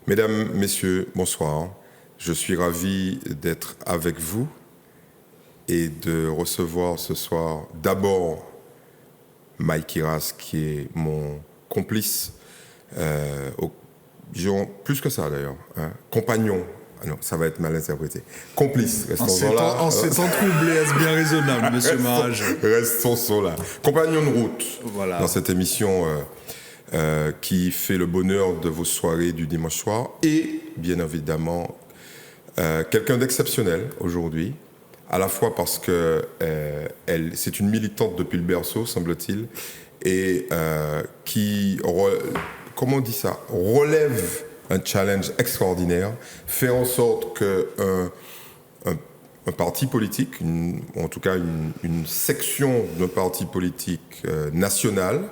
Mesdames, Messieurs, bonsoir. Je suis ravi d'être avec vous et de recevoir ce soir d'abord Mike Iras, qui est mon complice, plus que ça d'ailleurs, hein, compagnon. Ah non, ça va être mal interprété. Complice, restons là. En ces temps troublés, est-ce bien raisonnable, monsieur Marage? Restons là. Compagnon de route, voilà. Dans cette émission qui fait le bonheur de vos soirées du dimanche soir. Et, bien évidemment, quelqu'un d'exceptionnel aujourd'hui, à la fois parce que c'est une militante depuis le berceau, semble-t-il, et qui, comment on dit ça, relève un challenge extraordinaire, fait en sorte qu'un parti politique, en tout cas une section d'un parti politique national,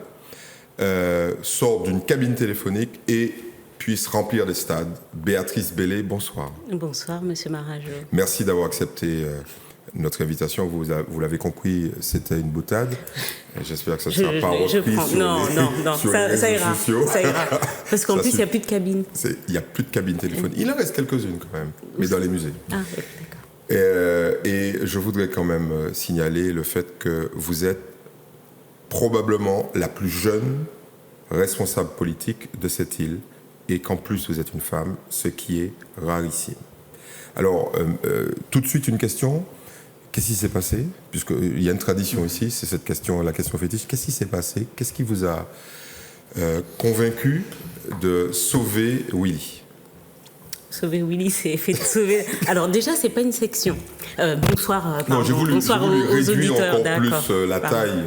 sorte d'une cabine téléphonique et puisse remplir les stades. Béatrice Bellé, bonsoir. Bonsoir, monsieur Marajo. Merci d'avoir accepté notre invitation. Vous l'avez compris, c'était une boutade. J'espère que ça ne sera pas repris ça ira. Parce qu'en plus, il n'y a plus de cabine. Il n'y a plus de cabine téléphonique. Il en reste quelques-unes quand même, mais dans les musées. Ah, oui, d'accord. Et je voudrais quand même signaler le fait que vous êtes probablement la plus jeune responsable politique de cette île et qu'en plus vous êtes une femme, ce qui est rarissime. Alors, tout de suite une question. Qu'est-ce qui s'est passé? Puisqu'il y a une tradition ici, c'est cette question, la question fétiche. Qu'est-ce qui s'est passé? Qu'est-ce qui vous a convaincu de sauver Willy? Sauver Willy, c'est fait de sauver. Alors déjà, c'est pas une section. Bonsoir. Non, j'ai voulu aux réduire auditeurs. Encore plus la taille.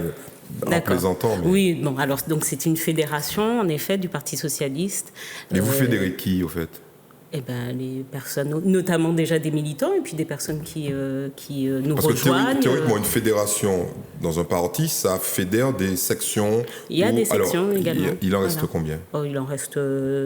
En plaisantant. Mais... Oui, bon, alors donc c'est une fédération, en effet, du Parti socialiste. Mais vous fédérez qui, au fait? Eh ben, les personnes, notamment déjà des militants, et puis des personnes qui nous Parce rejoignent. Que théoriquement, une fédération dans un parti, ça fédère des sections. Il y a des sections également. Il en reste combien? Il en reste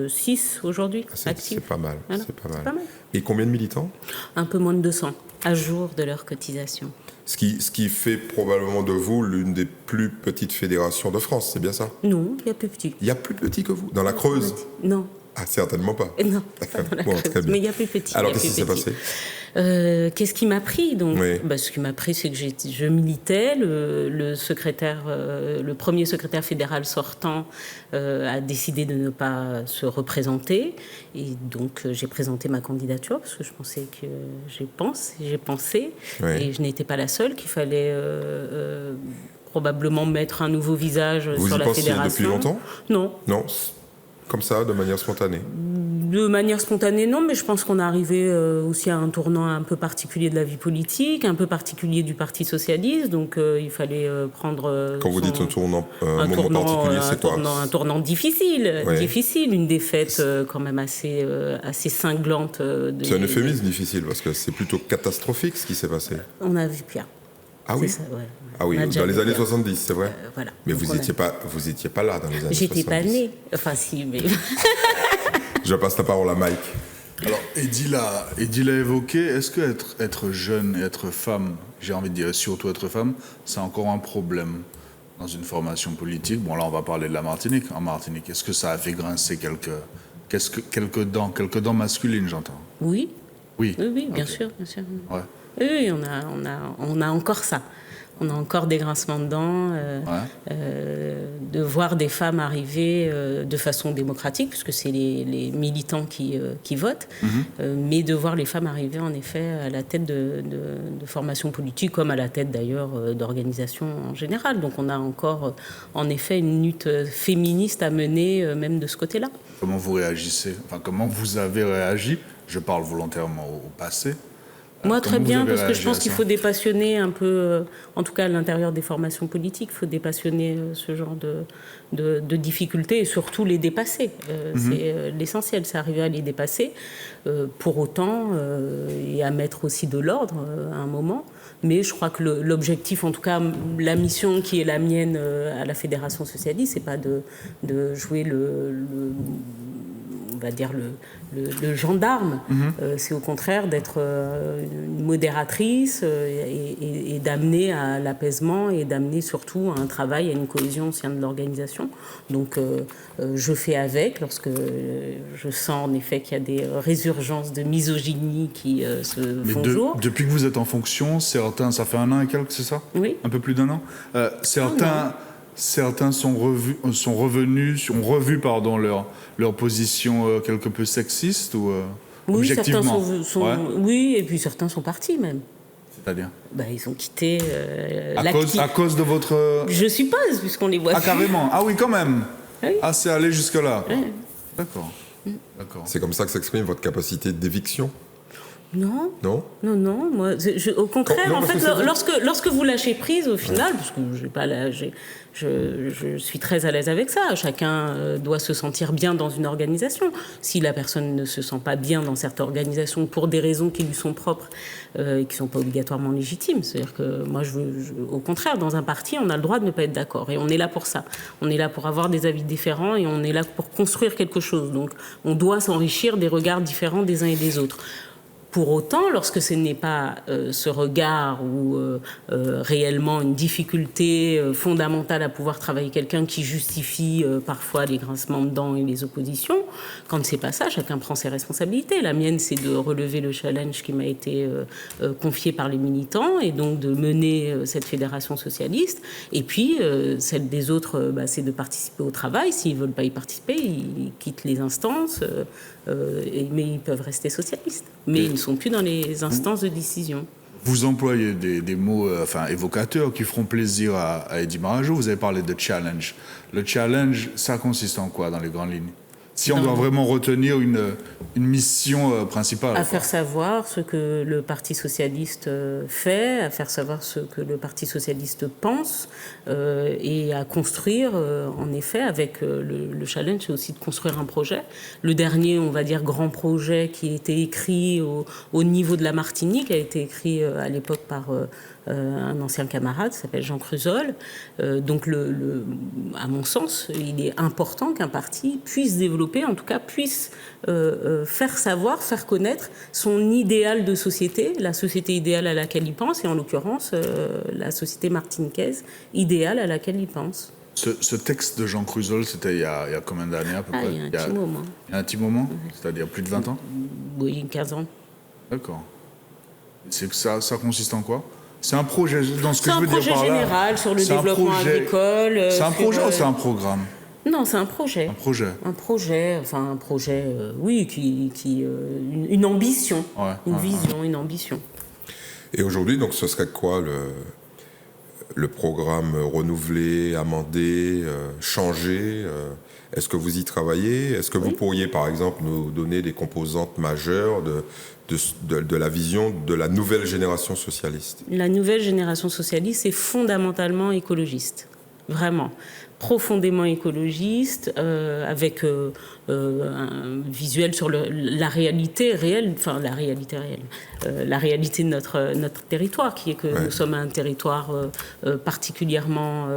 6 aujourd'hui, actifs. C'est pas mal. Voilà. C'est pas mal. Et combien de militants? Un peu moins de 200, à jour de leur cotisation. Ce qui fait probablement de vous l'une des plus petites fédérations de France, c'est bien ça? Non, il y a plus petit. Il y a plus petit que vous? Dans la Creuse? Non. Ah, certainement pas. Non, pas dans la Creuse. Très bien. Mais il y a plus petit. Alors, qu'est-ce qui s'est passé? Qu'est-ce qui m'a pris donc? Oui. Ce qui m'a pris, c'est que je militais. Le premier secrétaire fédéral sortant a décidé de ne pas se représenter. Et donc, j'ai présenté ma candidature parce que je pensais que j'ai pensé. Oui. Et je n'étais pas la seule, qu'il fallait probablement mettre un nouveau visage sur la fédération. Vous y pensiez depuis longtemps? Non. Non, comme ça, de manière spontanée? De manière spontanée, non, mais je pense qu'on est arrivé aussi à un tournant un peu particulier de la vie politique, un peu particulier du Parti socialiste, donc il fallait prendre... Quand vous dites un moment particulier, c'est quoi? Un tournant difficile, ouais. Difficile, une défaite quand même assez cinglante. C'est un euphémisme difficile, parce que c'est plutôt catastrophique ce qui s'est passé. On a vu pire. Ah oui? Ça, ouais. Ah oui, dans les années 70, c'est vrai. Voilà. Mais vous n'étiez pas là dans les années 70. J'étais pas née. Enfin, si, mais... Je passe la parole à Mike. Alors, Eddy l'a évoqué. Est-ce que être jeune et être femme, j'ai envie de dire surtout être femme, c'est encore un problème dans une formation politique? Bon, là, on va parler de la Martinique. En Martinique, est-ce que ça a fait grincer quelques dents masculines, j'entends? Oui. Oui, bien sûr. Ouais. Oui, on a encore ça. On a encore des grincements de dents, de voir des femmes arriver de façon démocratique, puisque c'est les militants qui votent, mais de voir les femmes arriver en effet à la tête de formations politiques, comme à la tête d'ailleurs d'organisations en général. Donc on a encore en effet une lutte féministe à mener même de ce côté-là. Comment vous réagissez? Enfin, comment vous avez réagi? Je parle volontairement au passé. Moi, très bien, parce que je pense qu'il faut dépassionner un peu, en tout cas à l'intérieur des formations politiques, il faut dépassionner ce genre de difficultés et surtout les dépasser. C'est l'essentiel, c'est arriver à les dépasser, pour autant, et à mettre aussi de l'ordre à un moment. Mais je crois que l'objectif, en tout cas, la mission qui est la mienne à la Fédération socialiste, c'est pas de jouer va dire, le gendarme. C'est au contraire d'être une modératrice et d'amener à l'apaisement et d'amener surtout à un travail, à une cohésion au sein de l'organisation. Donc je fais avec lorsque je sens en effet qu'il y a des résurgences de misogynie qui se font jour. Depuis que vous êtes en fonction, certains, ça fait 1 an et quelques, c'est ça ? Oui. Un peu plus d'1 an. Certains ont revu leur position quelque peu sexiste ou oui, objectivement. Certains oui, et puis certains sont partis même. C'est-à-dire ils ont quitté à cause de votre... Je suppose, puisqu'on les voit. Ah, carrément. Ah oui, quand même. Oui. Ah, c'est allé jusque-là. Oui. D'accord. C'est comme ça que s'exprime votre capacité d'éviction? Non. Non. Non. Moi, au contraire, non, en fait, lorsque vous lâchez prise, au final, parce que je suis très à l'aise avec ça. Chacun doit se sentir bien dans une organisation. Si la personne ne se sent pas bien dans cette organisation pour des raisons qui lui sont propres et qui ne sont pas obligatoirement légitimes, c'est-à-dire que moi, au contraire, dans un parti, on a le droit de ne pas être d'accord. Et on est là pour ça. On est là pour avoir des avis différents et on est là pour construire quelque chose. Donc, on doit s'enrichir des regards différents des uns et des autres. Pour autant, lorsque ce n'est pas ce regard ou réellement une difficulté fondamentale à pouvoir travailler quelqu'un qui justifie parfois les grincements de dents et les oppositions, quand c'est pas ça, chacun prend ses responsabilités. La mienne, c'est de relever le challenge qui m'a été confié par les militants et donc de mener cette fédération socialiste. Et puis, celle des autres, c'est de participer au travail. S'ils ne veulent pas y participer, ils quittent les instances, mais ils peuvent rester socialistes. Mais ils ne sont plus dans les instances de décision. Vous employez des mots évocateurs qui feront plaisir à Eddie Marajo. Vous avez parlé de challenge. Le challenge, ça consiste en quoi dans les grandes lignes ? Si on doit vraiment retenir une mission principale. À faire savoir ce que le Parti socialiste fait, à faire savoir ce que le Parti socialiste pense et à construire, en effet, avec le challenge, c'est aussi de construire un projet. Le dernier, on va dire, grand projet qui a été écrit au niveau de la Martinique, a été écrit à l'époque par... un ancien camarade qui s'appelle Jean Cruzol. Donc, à mon sens, il est important qu'un parti puisse développer, en tout cas puisse faire savoir, faire connaître son idéal de société, la société idéale à laquelle il pense, et en l'occurrence, la société martiniquaise idéale à laquelle il pense. Ce texte de Jean Cruzol, c'était il y a combien d'années à peu près ? Il y a un petit moment. Il y a un petit moment ? C'est-à-dire plus de 20 ans ? Oui, 15 ans. D'accord. Ça consiste en quoi ? C'est un projet, dans ce que je veux dire par là. C'est un projet général sur le développement agricole. C'est un projet ou c'est un programme ? Non, c'est un projet. Un projet. Un projet, oui, une ambition, une vision, une ambition. Et aujourd'hui, donc, ce serait quoi le programme renouvelé, amendé, changé? Est-ce que vous y travaillez? Est-ce que vous pourriez, par exemple, nous donner des composantes majeures de la vision de la nouvelle génération socialiste? La nouvelle génération socialiste est fondamentalement écologiste, vraiment. Profondément écologiste, avec un visuel sur la réalité réelle, la réalité de notre territoire, qui est que nous sommes un territoire particulièrement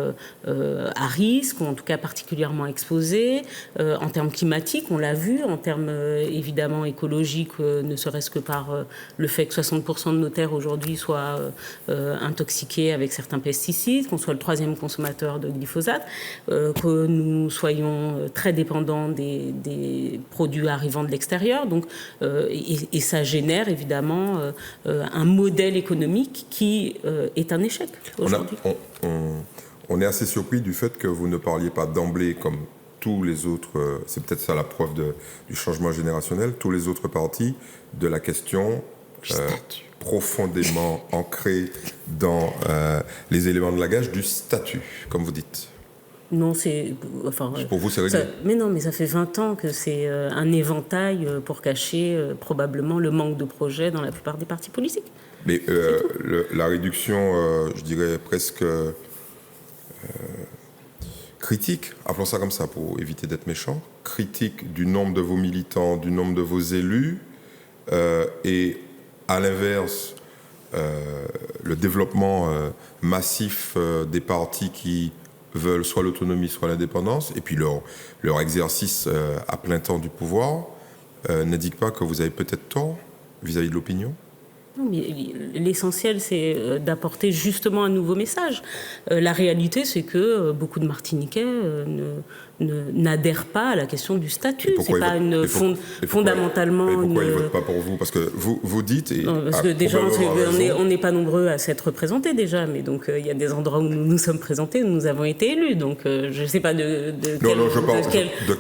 à risque, ou en tout cas particulièrement exposé, en termes climatiques, on l'a vu, en termes évidemment écologiques, ne serait-ce que par le fait que 60% de nos terres aujourd'hui soient intoxiquées avec certains pesticides, qu'on soit le 3e consommateur de glyphosate, que nous soyons très dépendants des produits arrivant de l'extérieur. Donc, et ça génère évidemment un modèle économique qui est un échec aujourd'hui. On est assez surpris du fait que vous ne parliez pas d'emblée comme tous les autres, c'est peut-être ça la preuve du changement générationnel, tous les autres partis, de la question profondément ancrée dans les éléments de langage du statut, comme vous dites. Non, pour vous, c'est réglé. Mais non, mais ça fait 20 ans que c'est un éventail pour cacher probablement le manque de projet dans la plupart des partis politiques. Mais la réduction, je dirais presque critique, appelons ça comme ça pour éviter d'être méchant, critique du nombre de vos militants, du nombre de vos élus, et à l'inverse, le développement massif des partis qui veulent soit l'autonomie, soit l'indépendance, et puis leur exercice à plein temps du pouvoir. n'indique pas que vous avez peut-être tort vis-à-vis de l'opinion ? Non, mais l'essentiel, c'est d'apporter justement un nouveau message. La réalité, c'est que beaucoup de Martiniquais n'adhèrent pas à la question du statut. C'est pas fondamentalement. Et pourquoi ils ne votent pas pour vous ? Parce que vous dites. Non, parce que déjà, on n'est pas nombreux à s'être représentés déjà, mais donc il y a des endroits où nous nous sommes présentés, où nous avons été élus. Donc je ne sais pas de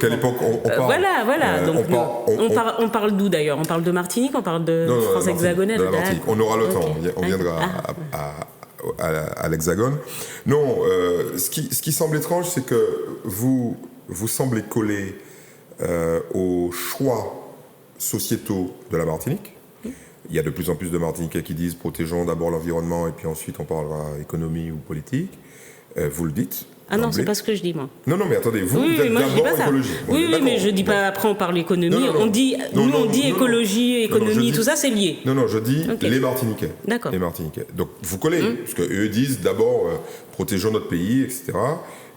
quelle époque on parle. Voilà. Donc on parle d'où d'ailleurs ? On parle de Martinique, on parle de France hexagonale. On aura le temps, on viendra à l'Hexagone. Non, ce qui semble étrange, c'est que vous semblez coller aux choix sociétaux de la Martinique. Il y a de plus en plus de Martiniquais qui disent protégeons d'abord l'environnement et puis ensuite on parlera économie ou politique. Vous le dites. Ah non, c'est pas ce que je dis, moi. Non, mais attendez, vous êtes d'abord écologie. Oui, mais je dis pas, après on parle économie, on dit écologie, économie, tout ça c'est lié. Non, je dis les Martiniquais. D'accord. Les Martiniquais. Donc vous collez, parce qu'eux disent d'abord protégeons notre pays, etc.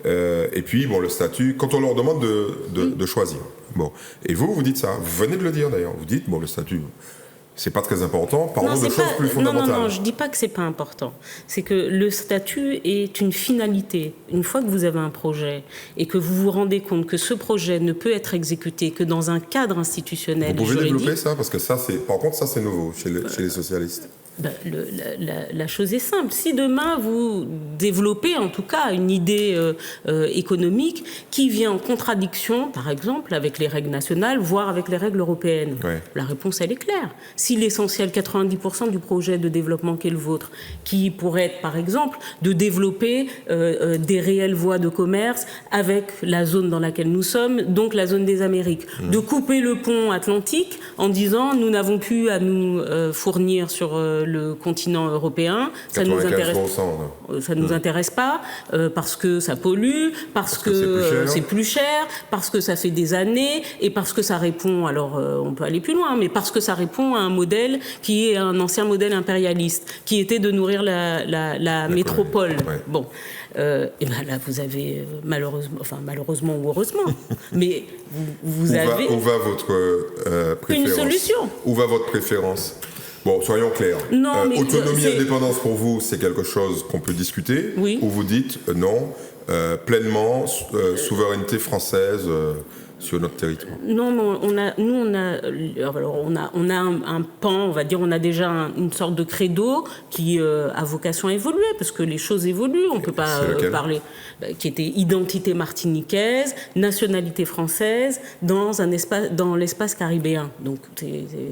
Et puis, le statut, quand on leur demande de choisir. Bon. Et vous dites ça, vous venez de le dire d'ailleurs, vous dites, le statut... C'est pas très important. Parlons de choses plus fondamentales. Non, je dis pas que c'est pas important. C'est que le statut est une finalité. Une fois que vous avez un projet et que vous vous rendez compte que ce projet ne peut être exécuté que dans un cadre institutionnel. Vous pouvez développer ça parce que par contre, c'est nouveau chez les socialistes. La chose est simple. Si demain vous développez en tout cas une idée économique qui vient en contradiction, par exemple, avec les règles nationales, voire avec les règles européennes, la réponse elle est claire. Si l'essentiel, 90% du projet de développement qui est le vôtre, qui pourrait être par exemple de développer des réelles voies de commerce avec la zone dans laquelle nous sommes, donc la zone des Amériques, de couper le pont Atlantique en disant nous n'avons plus à nous fournir sur le continent européen, ça nous intéresse pas parce que ça pollue, parce que c'est plus cher, parce que ça fait des années et parce que ça répond, alors on peut aller plus loin, mais parce que ça répond à un modèle qui est un ancien modèle impérialiste, qui était de nourrir la métropole. Bon, et ben là vous avez malheureusement ou heureusement, mais vous avez où va votre préférence ? Une solution. Où va votre préférence ? Bon, soyons clairs. Autonomie et indépendance pour vous, c'est quelque chose qu'on peut discuter. Oui. Ou vous dites non, pleinement souveraineté française sur notre territoire. Non, on a un pan, on va dire, on a déjà une sorte de credo qui a vocation à évoluer parce que les choses évoluent. On peut pas parler, qui était identité martiniquaise, nationalité française dans l'espace caribéen. Donc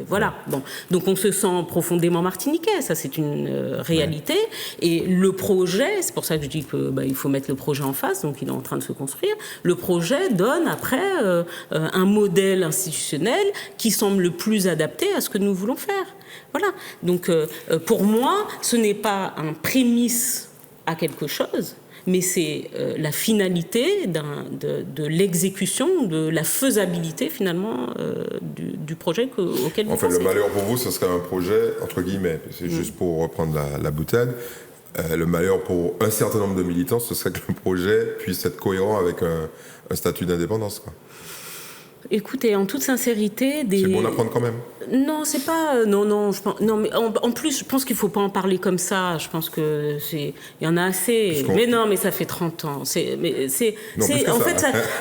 voilà. Bon, donc on se sent profondément martiniquais. Ça, c'est une réalité. Et le projet, c'est pour ça que je dis que il faut mettre le projet en face. Donc il est en train de se construire. Le projet donne après un modèle institutionnel qui semble le plus adapté à ce que nous voulons faire. Voilà. Donc, pour moi, ce n'est pas un prémisse à quelque chose, mais c'est la finalité de l'exécution, de la faisabilité, finalement, du projet auquel vous pensez. Le malheur pour vous, ce serait un projet, entre guillemets, c'est juste pour reprendre la boutade, le malheur pour un certain nombre de militants, ce serait que le projet puisse être cohérent avec un statut d'indépendance, quoi. Écoutez, en toute sincérité, c'est bon à prendre quand même. Non, c'est pas. Non. Mais en plus, je pense qu'il faut pas en parler comme ça. Je pense que il y en a assez. Mais non, mais ça fait 30 ans.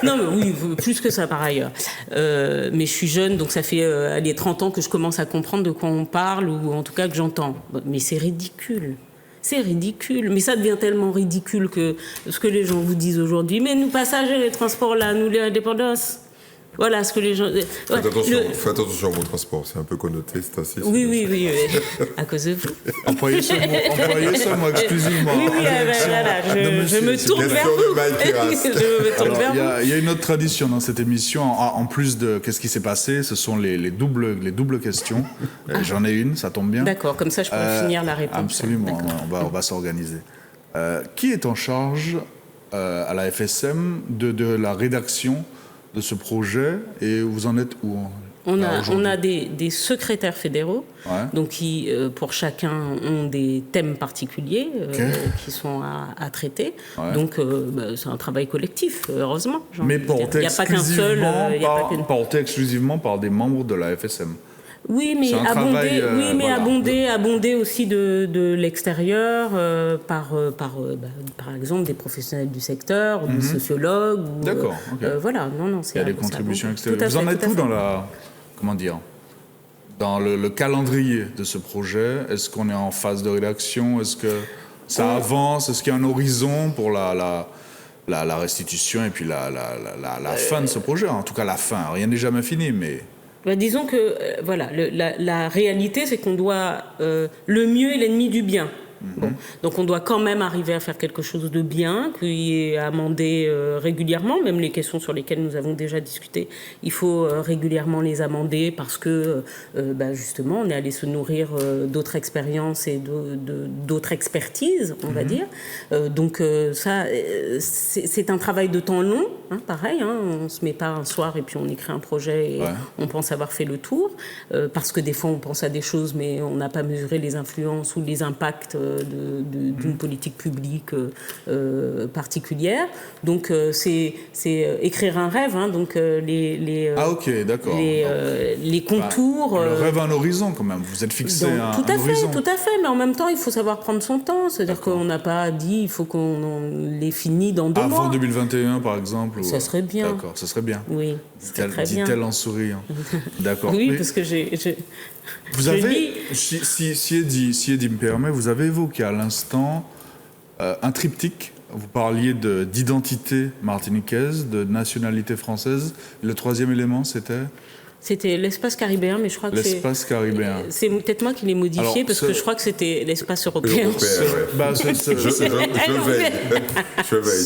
Non, mais oui, plus que ça par ailleurs. Mais je suis jeune, donc ça fait 30 ans que je commence à comprendre de quoi on parle ou en tout cas que j'entends. Mais c'est ridicule. C'est ridicule, mais ça devient tellement ridicule que ce que les gens vous disent aujourd'hui. Mais nous passagers, les transports là, nous les indépendances. Voilà ce que les gens. Faites attention à vos transports, c'est un peu connoté, c'est assez. Oui, à cause de vous. Employez ce mot exclusivement. Oui, voilà, je me tourne vers vous. Il y a une autre tradition dans cette émission, en plus de qu'est-ce qui s'est passé, ce sont les doubles questions. J'en ai une, ça tombe bien. D'accord, comme ça je pourrais finir la réponse. Absolument, on va s'organiser. Qui est en charge à la FSM de la rédaction de ce projet et vous en êtes où On a des secrétaires fédéraux, donc qui, pour chacun, ont des thèmes particuliers qui sont à traiter. Donc, c'est un travail collectif, heureusement. Mais porté exclusivement par des membres de la FSM. Oui, mais abondé aussi de l'extérieur par exemple des professionnels du secteur, des sociologues. D'accord. Voilà, non, il y a des contributions extérieures. Vous en êtes où dans le calendrier de ce projet? Est-ce qu'on est en phase de rédaction? Est-ce que ça avance? Est-ce qu'il y a un horizon pour la restitution et puis la fin de ce projet? En tout cas, la fin. Rien n'est jamais fini, mais... disons que la réalité, c'est qu'on doit... le mieux est l'ennemi du bien. Bon. Donc on doit quand même arriver à faire quelque chose de bien, qui est amendé régulièrement, même les questions sur lesquelles nous avons déjà discuté, il faut régulièrement les amender parce que justement on est allé se nourrir d'autres expériences et d'autres expertises, on va dire. Donc ça, c'est un travail de temps long, pareil, on ne se met pas un soir et puis on écrit un projet et on pense avoir fait le tour, parce que des fois on pense à des choses mais on n'a pas mesuré les influences ou les impacts d'une politique publique particulière. Donc c'est écrire un rêve, donc les contours. Le rêve à un horizon quand même. Vous êtes fixé à un horizon. Tout à fait. Mais en même temps, il faut savoir prendre son temps. C'est-à-dire qu'on n'a pas dit il faut qu'on les finisse dans 2 mois. Avant 2021, par exemple. Ça serait bien. D'accord, ça serait bien. Oui, dit-elle en souriant. D'accord. Oui, parce que vous avez, si Eddy me permet, vous avez évoqué à l'instant un triptyque. Vous parliez d'identité martiniquaise, de nationalité française. Le troisième élément, c'était l'espace caribéen, mais je crois que l'espace caribéen. C'est peut-être moi qui l'ai modifié parce que je crois que c'était l'espace européen. Je veille.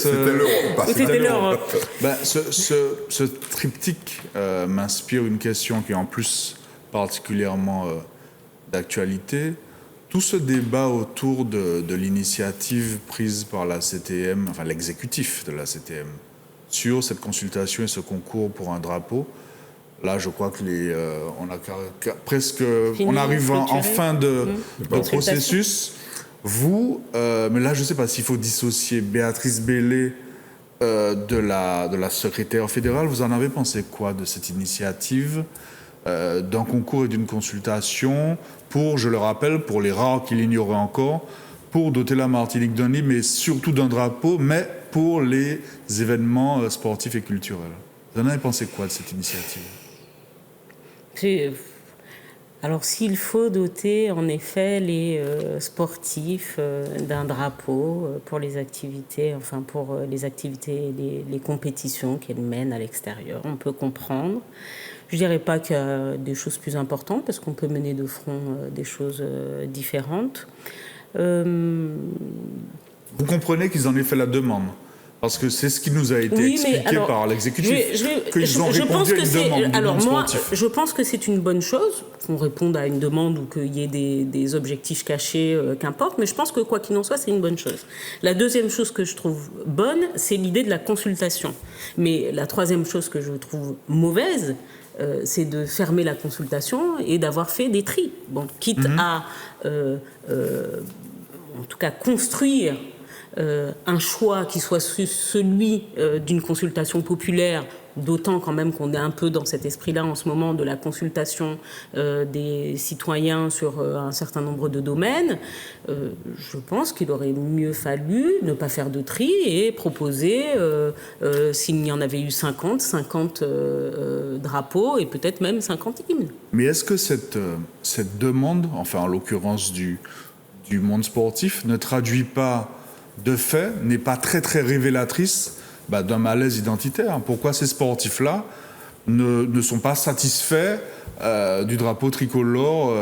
C'était l'Europe. Ce triptyque m'inspire une question qui est en plus particulièrement d'actualité. Tout ce débat autour de l'initiative prise par la CTM, enfin l'exécutif de la CTM, sur cette consultation et ce concours pour un drapeau, là je crois que on arrive en fin de processus. Vous, mais là je ne sais pas s'il faut dissocier Béatrice Bellé de la secrétaire fédérale. Vous en avez pensé quoi de cette initiative d'un concours et d'une consultation pour, je le rappelle, pour les rares qui l'ignoraient encore, pour doter la Martinique d'un hymne, mais surtout d'un drapeau, mais pour les événements sportifs et culturels. Vous en avez pensé quoi de cette initiative ? Alors, s'il faut doter, en effet, les sportifs d'un drapeau pour les activités, et les compétitions qu'elles mènent à l'extérieur, on peut comprendre. Je ne dirais pas qu'il y a des choses plus importantes, parce qu'on peut mener de front des choses différentes. Vous comprenez qu'ils en aient fait la demande ? Parce que c'est ce qui nous a été expliqué par l'exécutif, qu'ils ont répondu à une demande du monde sportif. Je pense que c'est une bonne chose qu'on réponde à une demande ou qu'il y ait des objectifs cachés, qu'importe, mais je pense que quoi qu'il en soit, c'est une bonne chose. La deuxième chose que je trouve bonne, c'est l'idée de la consultation. Mais la troisième chose que je trouve mauvaise, c'est de fermer la consultation et d'avoir fait des tris. Bon, quitte à, en tout cas, construire un choix qui soit celui d'une consultation populaire, d'autant quand même qu'on est un peu dans cet esprit-là en ce moment de la consultation des citoyens sur un certain nombre de domaines. Je pense qu'il aurait mieux fallu ne pas faire de tri et proposer, s'il y en avait eu 50 drapeaux et peut-être même 50 hymnes. Mais est-ce que cette demande, enfin en l'occurrence du monde sportif, ne traduit pas de fait, n'est pas très très révélatrice d'un malaise identitaire? Pourquoi ces sportifs-là ne sont pas satisfaits du drapeau tricolore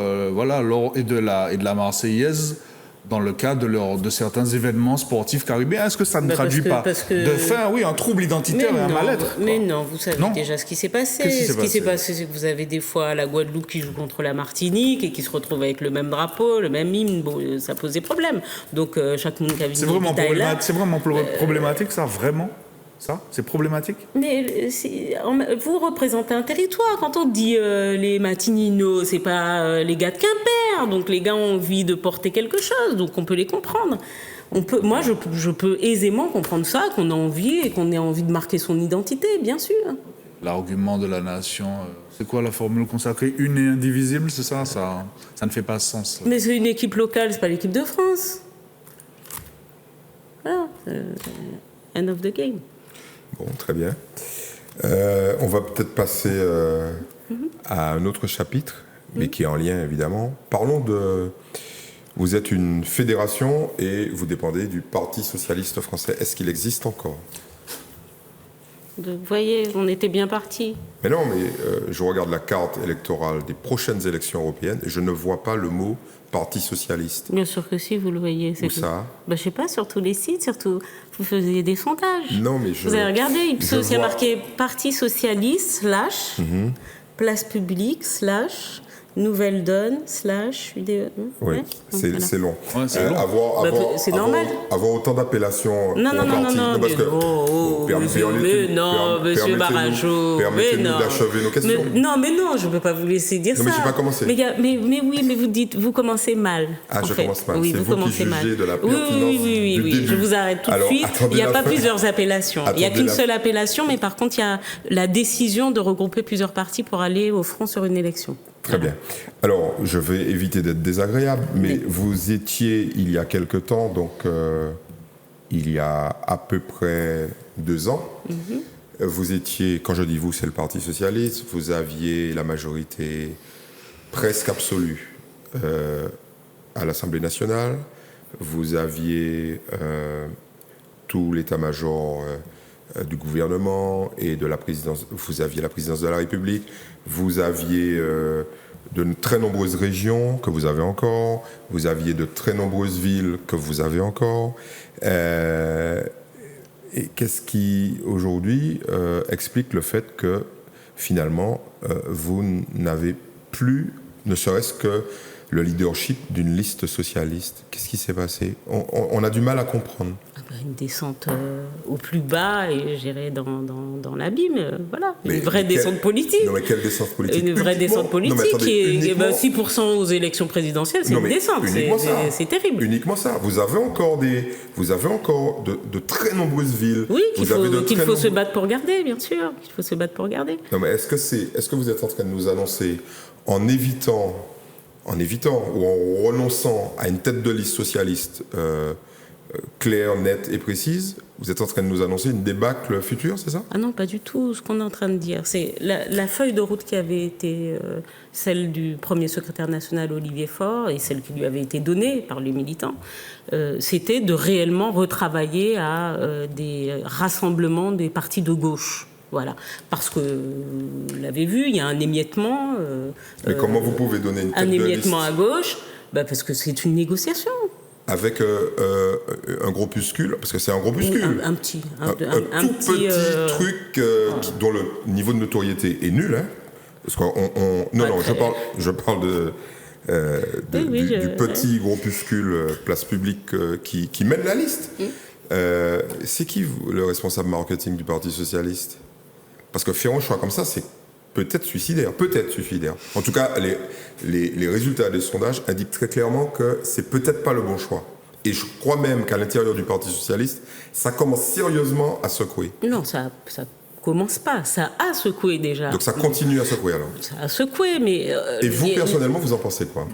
et de la Marseillaise dans le cadre de certains événements sportifs caribéens? Est-ce que ça ne traduit pas de fait un trouble identitaire et un mal-être? Mais non, vous savez déjà ce qui s'est passé. Ce qui s'est passé, c'est que vous avez des fois la Guadeloupe qui joue contre la Martinique et qui se retrouve avec le même drapeau, le même hymne. Bon, ça pose des problèmes. Donc chaque monde qui a vu c'est vraiment problématique, ça, vraiment? Ça, c'est problématique. Mais vous représentez un territoire. Quand on dit les Matininos, c'est pas les gars de Quimper. Donc les gars ont envie de porter quelque chose, donc on peut les comprendre. Moi, je peux aisément comprendre ça, qu'on a envie et qu'on ait envie de marquer son identité, bien sûr. L'argument de la nation, c'est quoi la formule consacrée? Une et indivisible, c'est ça, ça ne fait pas sens. Mais c'est une équipe locale, c'est pas l'équipe de France. Voilà, end of the game. Bon, très bien. On va peut-être passer à un autre chapitre, mais qui est en lien évidemment. Parlons de... Vous êtes une fédération et vous dépendez du Parti socialiste français. Est-ce qu'il existe encore? Vous voyez, on était bien partis. Mais non, mais je regarde la carte électorale des prochaines élections européennes et je ne vois pas le mot Parti socialiste. Bien sûr que si, vous le voyez. Où ça? Je sais pas, sur tous les sites, surtout, vous faisiez des sondages. Non, mais vous avez regardé, il y a marqué Parti socialiste, place publique, Nouvelle Donne, UDE. Oui, c'est long. Ouais, c'est long. C'est normal. Avoir autant d'appellations. Non, parce que, monsieur Barajo. Permettez-nous d'achever nos questions. Mais non, je ne peux pas vous laisser dire ça. Mais je n'ai pas commencé. Mais oui, mais vous commencez mal. Je commence mal. Oui, c'est vous qui jugez de la pertinence du début. Je vous arrête tout de suite. Il n'y a pas plusieurs appellations. Il n'y a qu'une seule appellation, mais par contre, il y a la décision de regrouper plusieurs partis pour aller au front sur une élection. Très bien. Alors, je vais éviter d'être désagréable, mais vous étiez, il y a quelque temps, donc il y a à peu près 2 ans, vous étiez, quand je dis vous, c'est le Parti socialiste, vous aviez la majorité presque absolue à l'Assemblée nationale, vous aviez tout l'état-major du gouvernement et de la présidence, vous aviez la présidence de la République, vous aviez de très nombreuses régions que vous avez encore, vous aviez de très nombreuses villes que vous avez encore. Et qu'est-ce qui, aujourd'hui, explique le fait que, finalement, vous n'avez plus, ne serait-ce que le leadership d'une liste socialiste? Qu'est-ce qui s'est passé? On a du mal à comprendre. Une descente au plus bas et j'irai dans l'abîme, voilà. Une vraie descente politique. Non, mais quelle descente politique? Une vraie descente politique qui est 6% aux élections présidentielles, c'est une descente, c'est terrible. Uniquement ça. Vous avez encore de très nombreuses villes. Oui, qu'il faut se battre pour garder, bien sûr. Qu'il faut se battre pour garder. Non, mais est-ce que vous êtes en train de nous annoncer, en évitant ou en renonçant à une tête de liste socialiste claire, nette et précise, vous êtes en train de nous annoncer une débâcle future, c'est ça? Ah non, pas du tout. Ce qu'on est en train de dire, c'est la feuille de route qui avait été celle du premier secrétaire national Olivier Faure et celle qui lui avait été donnée par les militants, c'était de réellement retravailler à des rassemblements des partis de gauche. Voilà, parce que vous l'avez vu, il y a un émiettement. Mais comment vous pouvez donner une tête de liste? Un émiettement à gauche, parce que c'est une négociation. Avec un groupuscule, parce que c'est un groupuscule. Un petit truc dont le niveau de notoriété est nul. Hein, parce je parle du petit groupuscule place publique qui mène la liste. C'est qui le responsable marketing du Parti socialiste? Parce que faire un choix comme ça, c'est peut-être suicidaire. En tout cas, les résultats des sondages indiquent très clairement que c'est peut-être pas le bon choix. Et je crois même qu'à l'intérieur du Parti socialiste, ça commence sérieusement à secouer. Non, ça commence pas. Ça a secoué déjà. Donc ça continue à secouer alors. Ça a secoué, mais... Et vous, personnellement, vous en pensez quoi?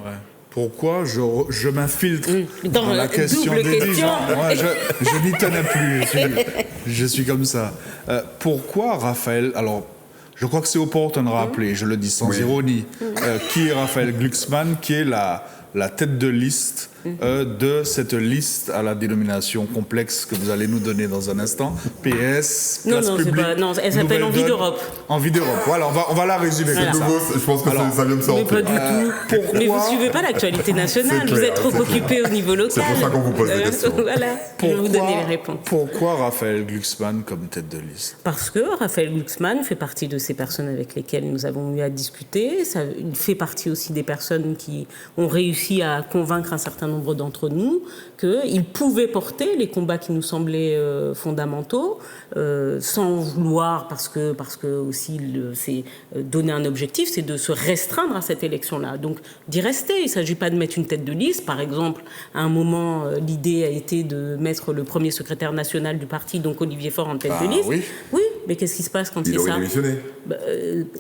Pourquoi je m'infiltre dans la question des gens? Je n'y tenais plus. Je suis comme ça. Pourquoi Raphaël... Alors, je crois que c'est opportun de rappeler, je le dis sans ironie, qui est Raphaël Glucksmann, qui est la tête de liste de cette liste à la dénomination complexe que vous allez nous donner dans un instant. PS, place publique. Elle s'appelle Envie d'Europe. Envie d'Europe. Voilà, on va la résumer. C'est nouveau, je pense que ça vient de sortir. Mais pas du tout. Mais vous ne suivez pas l'actualité nationale, vous êtes trop occupé au niveau local. C'est pour ça qu'on vous pose des questions. Voilà, je vais vous donner les réponses. Pourquoi Raphaël Glucksmann comme tête de liste? Parce que Raphaël Glucksmann fait partie de ces personnes avec lesquelles nous avons eu à discuter. Il fait partie aussi des personnes qui ont réussi réussi à convaincre un certain nombre d'entre nous qu'il pouvait porter les combats qui nous semblaient fondamentaux, sans vouloir, parce que aussi c'est donner un objectif, c'est de se restreindre à cette élection-là. Donc d'y rester, il ne s'agit pas de mettre une tête de liste. Par exemple, à un moment, l'idée a été de mettre le premier secrétaire national du parti, donc Olivier Faure, en tête de liste. Oui, mais qu'est-ce qui se passe quand il aurait ça démissionné.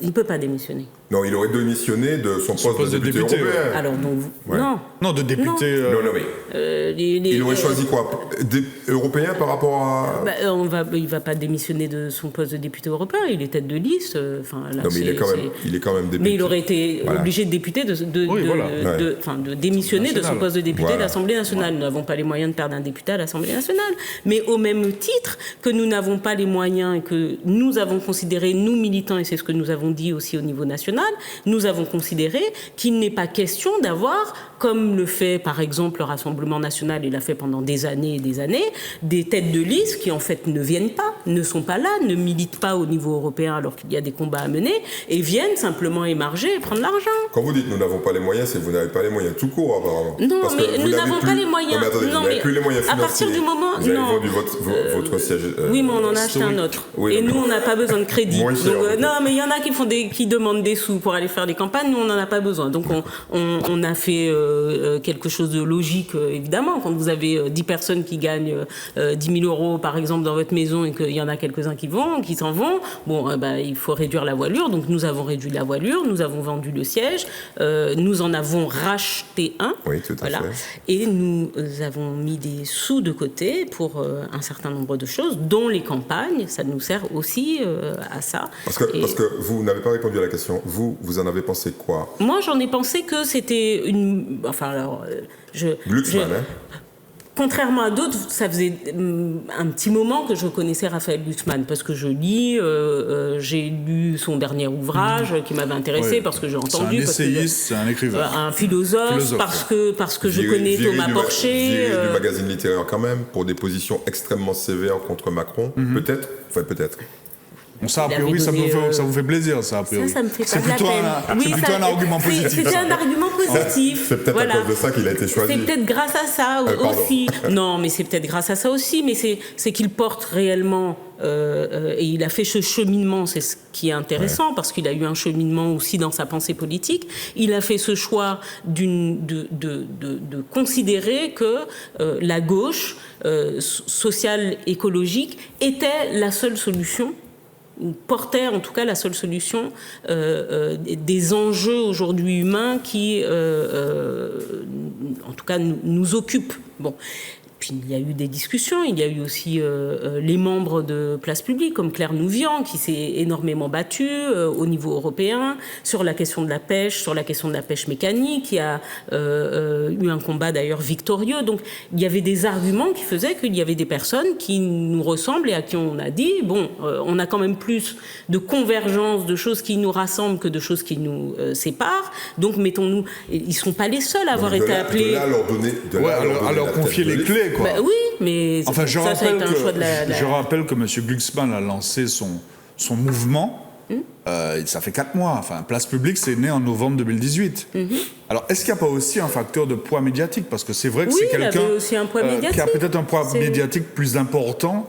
Il ne peut pas démissionner. Non, il aurait démissionné de son poste de député européen. Ouais. Alors, donc, non, de député... Non, mais il aurait choisi quoi? Européen par rapport à... il ne va pas démissionner de son poste de député européen, il est tête de liste. Là, non, mais il est quand même député. Mais il aurait été obligé de démissionner de son poste de député de l'Assemblée nationale. Nous n'avons pas les moyens de perdre un député à l'Assemblée nationale. Mais au même titre que nous n'avons pas les moyens et que nous avons considéré, nous militants, et c'est ce que nous avons dit aussi au niveau national, nous avons considéré qu'il n'est pas question d'avoir, comme le fait par exemple le Rassemblement national, il l'a fait pendant des années et des années, des têtes de liste qui en fait ne viennent pas, ne sont pas là, ne militent pas au niveau européen alors qu'il y a des combats à mener et viennent simplement émarger et prendre l'argent. Quand vous dites nous n'avons pas les moyens, c'est que vous n'avez pas les moyens tout court apparemment. Non, parce mais que nous n'avons pas les moyens. Non, mais attendez, vous n'avez plus les moyens financiers. À partir du moment... Vous avez vendu votre siège. Oui, mais on en a acheté un autre. Oui, et nous, on n'a pas besoin de crédit. Moins cher, non, mais il y en a qui demandent des sous pour aller faire des campagnes. Nous, on n'en a pas besoin. Donc, on a fait quelque chose de logique, évidemment. Quand vous avez 10 personnes qui gagnent 10 000 euros, par exemple, dans votre maison et qu'il y en a quelques-uns qui s'en vont, il faut réduire la voilure. Donc, nous avons réduit la voilure. Nous avons vendu le siège. Nous en avons racheté un. Oui, tout à fait. Et nous avons mis des sous de côté pour un certain nombre de choses, dont les campagnes. Ça nous sert aussi à ça. Parce que vous n'avez pas répondu à la question. Vous en avez pensé quoi? Moi, j'en ai pensé que c'était une... Glucksmann, hein? Contrairement à d'autres, ça faisait un petit moment que je connaissais Raphaël Glucksmann, parce que je lis, j'ai lu son dernier ouvrage qui m'avait intéressé, parce que j'ai entendu... C'est un essayiste, c'est un écrivain. Un philosophe, parce que je connais Thomas Porcher. Du magazine littéraire quand même, pour des positions extrêmement sévères contre Macron, peut-être. Bon, ça, a priori, ça vous fait plaisir, ça, a priori. Ça me fait pas de la peine. C'est plutôt un argument positif. C'était un argument positif. C'est peut-être à cause de ça qu'il a été choisi. C'est peut-être grâce à ça aussi. Non, mais c'est peut-être grâce à ça aussi, mais c'est qu'il porte réellement... et il a fait ce cheminement, c'est ce qui est intéressant, parce qu'il a eu un cheminement aussi dans sa pensée politique. Il a fait ce choix de considérer que la gauche sociale, écologique, était la seule solution, ou portait en tout cas la seule solution des enjeux aujourd'hui humains qui, en tout cas, nous occupent. Bon. Puis il y a eu des discussions, il y a eu aussi les membres de Place Publique, comme Claire Nouvian, qui s'est énormément battue au niveau européen sur la question de la pêche, sur la question de la pêche mécanique, qui a eu un combat d'ailleurs victorieux. Donc il y avait des arguments qui faisaient qu'il y avait des personnes qui nous ressemblent et à qui on a dit, on a quand même plus de convergence, de choses qui nous rassemblent que de choses qui nous séparent. Donc mettons-nous... Ils ne sont pas les seuls à avoir été appelés... De là, à leur confier les clés. Bah oui, mais enfin, je rappelle que M. Glucksmann a lancé son mouvement. Ça fait 4 mois. Enfin, Place Publique, c'est né en novembre 2018. Alors, est-ce qu'il n'y a pas aussi un facteur de poids médiatique? Parce que c'est vrai que c'est quelqu'un qui a peut-être un poids médiatique plus important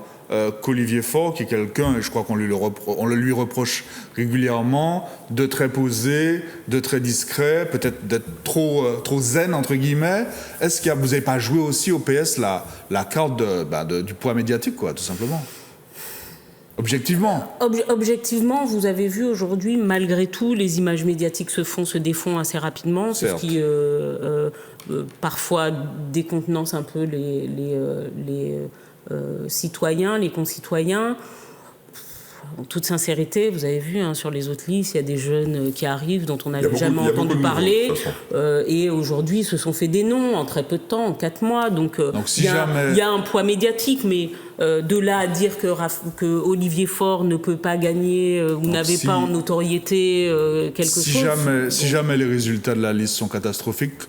qu'Olivier Faure, qui est quelqu'un, et je crois qu'on le lui reproche régulièrement, de très posé, de très discret, peut-être d'être trop zen, entre guillemets. Est-ce que vous n'avez pas joué aussi au PS la carte du poids médiatique, quoi, tout simplement? Objectivement. Objectivement, vous avez vu aujourd'hui, malgré tout, les images médiatiques se défont assez rapidement, ce qui parfois décontenance un peu les citoyens, les concitoyens. En toute sincérité, vous avez vu sur les autres listes, il y a des jeunes qui arrivent dont on n'avait jamais entendu parler et aujourd'hui se sont fait des noms en très peu de temps, en 4 mois. Donc il y a un poids médiatique, mais de là à dire que Olivier Faure ne peut pas gagner ou n'avait pas en notoriété quelque chose. Si jamais les résultats de la liste sont catastrophiques,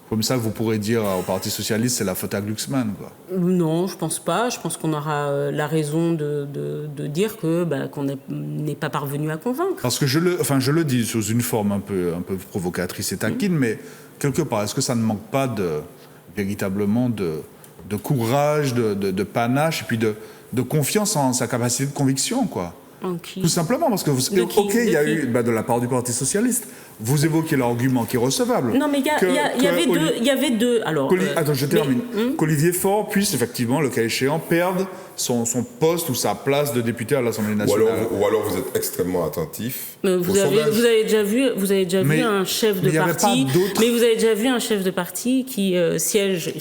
Comme ça, vous pourrez dire au Parti socialiste, c'est la faute à Glucksmann, quoi. Non, je pense pas. Je pense qu'on aura la raison de dire qu'on n'est pas parvenu à convaincre. Parce que je le dis sous une forme un peu provocatrice et taquine, mais quelque part, est-ce que ça ne manque pas véritablement de courage, de panache, et puis de confiance en sa capacité de conviction, quoi? Tout simplement, parce que il y a eu de la part du Parti socialiste. Vous évoquez l'argument qui est recevable. Non, mais il y avait deux. Alors, attends, je termine. Qu'Olivier Faure puisse effectivement, le cas échéant, perdre son poste ou sa place de député à l'Assemblée nationale. Ou alors vous êtes extrêmement attentif. Vous avez déjà vu un chef de parti. Mais vous avez déjà vu un chef de parti qui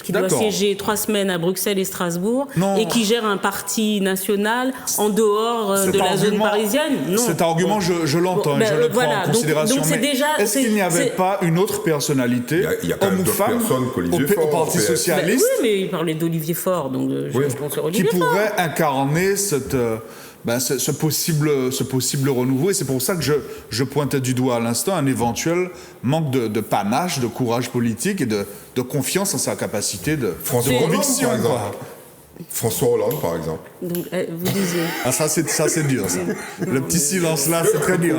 doit siéger 3 semaines à Bruxelles et Strasbourg et qui gère un parti national en dehors de la zone parisienne. Non. Cet argument, je l'entends et je le prends en considération. Donc est-ce qu'il n'y avait pas une autre personnalité, homme ou femme, au Parti socialiste? Oui, mais il parlait d'Olivier Faure, donc je pense à Olivier Faure. Qui pourrait incarner ce possible renouveau, et c'est pour ça que je pointais du doigt à l'instant un éventuel manque de panache, de courage politique et de confiance en sa capacité de conviction. François Hollande, par exemple. Donc, vous disiez. Ah, ça c'est dur, ça. Le petit silence là, c'est très dur.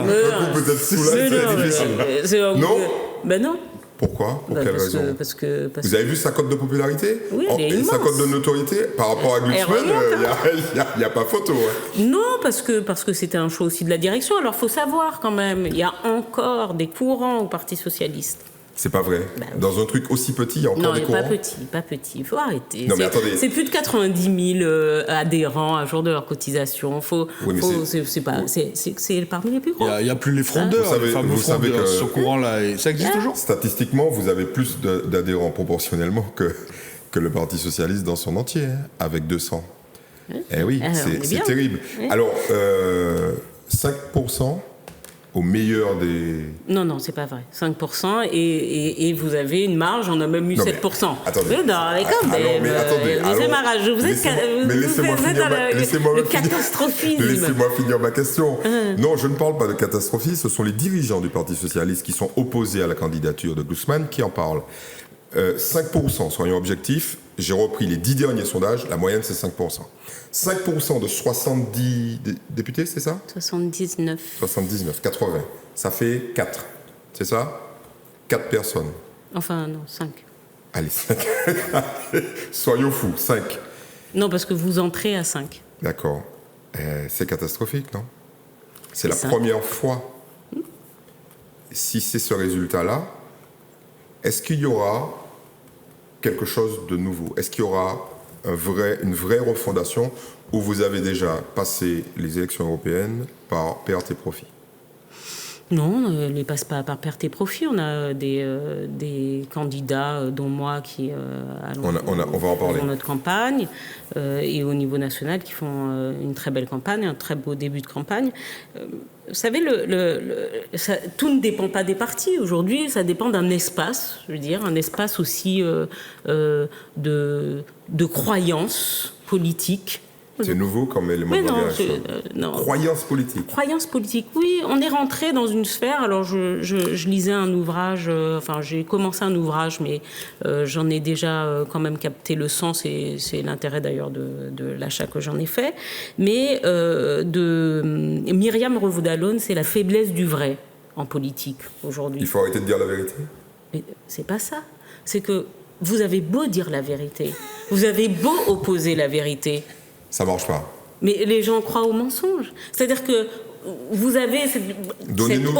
Peut-être soulagé, c'est difficile. Non. Ben non. Pourquoi? Pour quelle raison? Parce que vous avez vu sa cote de popularité? Oui, elle est immense. Sa cote de notoriété? Par rapport à Glucksmann, il n'y a pas photo. Hein. Non, parce que c'était un choix aussi de la direction. Alors, il faut savoir quand même, il y a encore des courants au Parti socialiste. C'est pas vrai. Dans un truc aussi petit, il y a encore des courants. Non, pas petit. Il faut arrêter. Non, mais attendez. C'est plus de 90 000 adhérents à jour de leur cotisation. C'est parmi les plus gros. Il n'y a plus les frondeurs, les fameux frondeurs. Ce courant-là, ça existe toujours? Statistiquement, vous avez plus d'adhérents proportionnellement que le Parti socialiste dans son entier, avec 200. Eh oui, c'est terrible. Oui. Alors, 5%. Au meilleur des... Non, c'est pas vrai. 5%, et vous avez une marge, on a même eu 7%. Attendez. Laissez-moi finir le catastrophisme. Laissez-moi finir ma question. Non, je ne parle pas de catastrophisme, ce sont les dirigeants du Parti socialiste qui sont opposés à la candidature de Glucksmann qui en parlent. 5%, soyons objectifs, j'ai repris les 10 derniers sondages, la moyenne c'est 5%. 5% de 70 députés, c'est ça? 79. 80. Ça fait 4, c'est ça? 4 personnes. Enfin, non, 5. Allez, 5. Soyons fous, 5. Non, parce que vous entrez à 5. D'accord. C'est catastrophique, non? C'est la première fois. Si c'est ce résultat-là, est-ce qu'il y aura quelque chose de nouveau? Est-ce qu'il y aura une vraie refondation où vous avez déjà passé les élections européennes par perte et profit? Non, on ne les passe pas par perte et profit. On a des candidats, dont moi, qui allons on va en parler. Dans notre campagne, et au niveau national, qui font une très belle campagne, un très beau début de campagne. Vous savez, tout ne dépend pas des partis. Aujourd'hui, ça dépend d'un espace, je veux dire, un espace aussi de croyances politiques. C'est nouveau comme élément de réaction. Croyance politique. Croyance politique, oui. On est rentré dans une sphère. Alors, je lisais un ouvrage, j'ai commencé un ouvrage, mais j'en ai déjà quand même capté le sens, et c'est l'intérêt d'ailleurs de l'achat que j'en ai fait. Mais de Myriam Revaud-Dallon, c'est la faiblesse du vrai en politique aujourd'hui. Il faut arrêter de dire la vérité. Mais c'est pas ça. C'est que vous avez beau dire la vérité, vous avez beau opposer la vérité. Ça marche pas. Mais les gens croient aux mensonges. C'est-à-dire que vous avez donnez-nous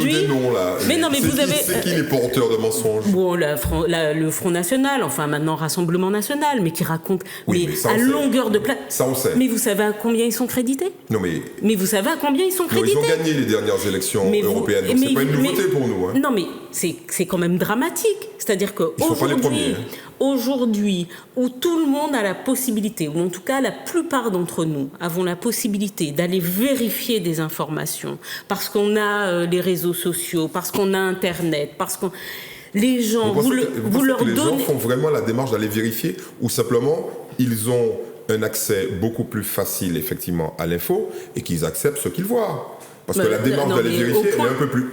des noms là. Mais non, mais c'est qui les porteurs de mensonges? Bon, le Front National, enfin maintenant Rassemblement National, mais qui raconte à longueur de place. Ça on sait. Mais vous savez à combien ils sont crédités? Non mais vous savez à combien ils sont crédités? Ils ont gagné les dernières élections européennes, donc c'est pas une nouveauté pour nous. Hein. Non mais c'est quand même dramatique. C'est-à-dire que aujourd'hui, où tout le monde a la possibilité, ou en tout cas la plupart d'entre nous avons la possibilité d'aller vérifier des informations, parce qu'on a les réseaux sociaux, parce qu'on a Internet, parce qu'on... Les gens, vous leur donnez... Les gens font vraiment la démarche d'aller vérifier, ou simplement ils ont un accès beaucoup plus facile effectivement à l'info et qu'ils acceptent ce qu'ils voient. Parce que la démarche d'aller vérifier,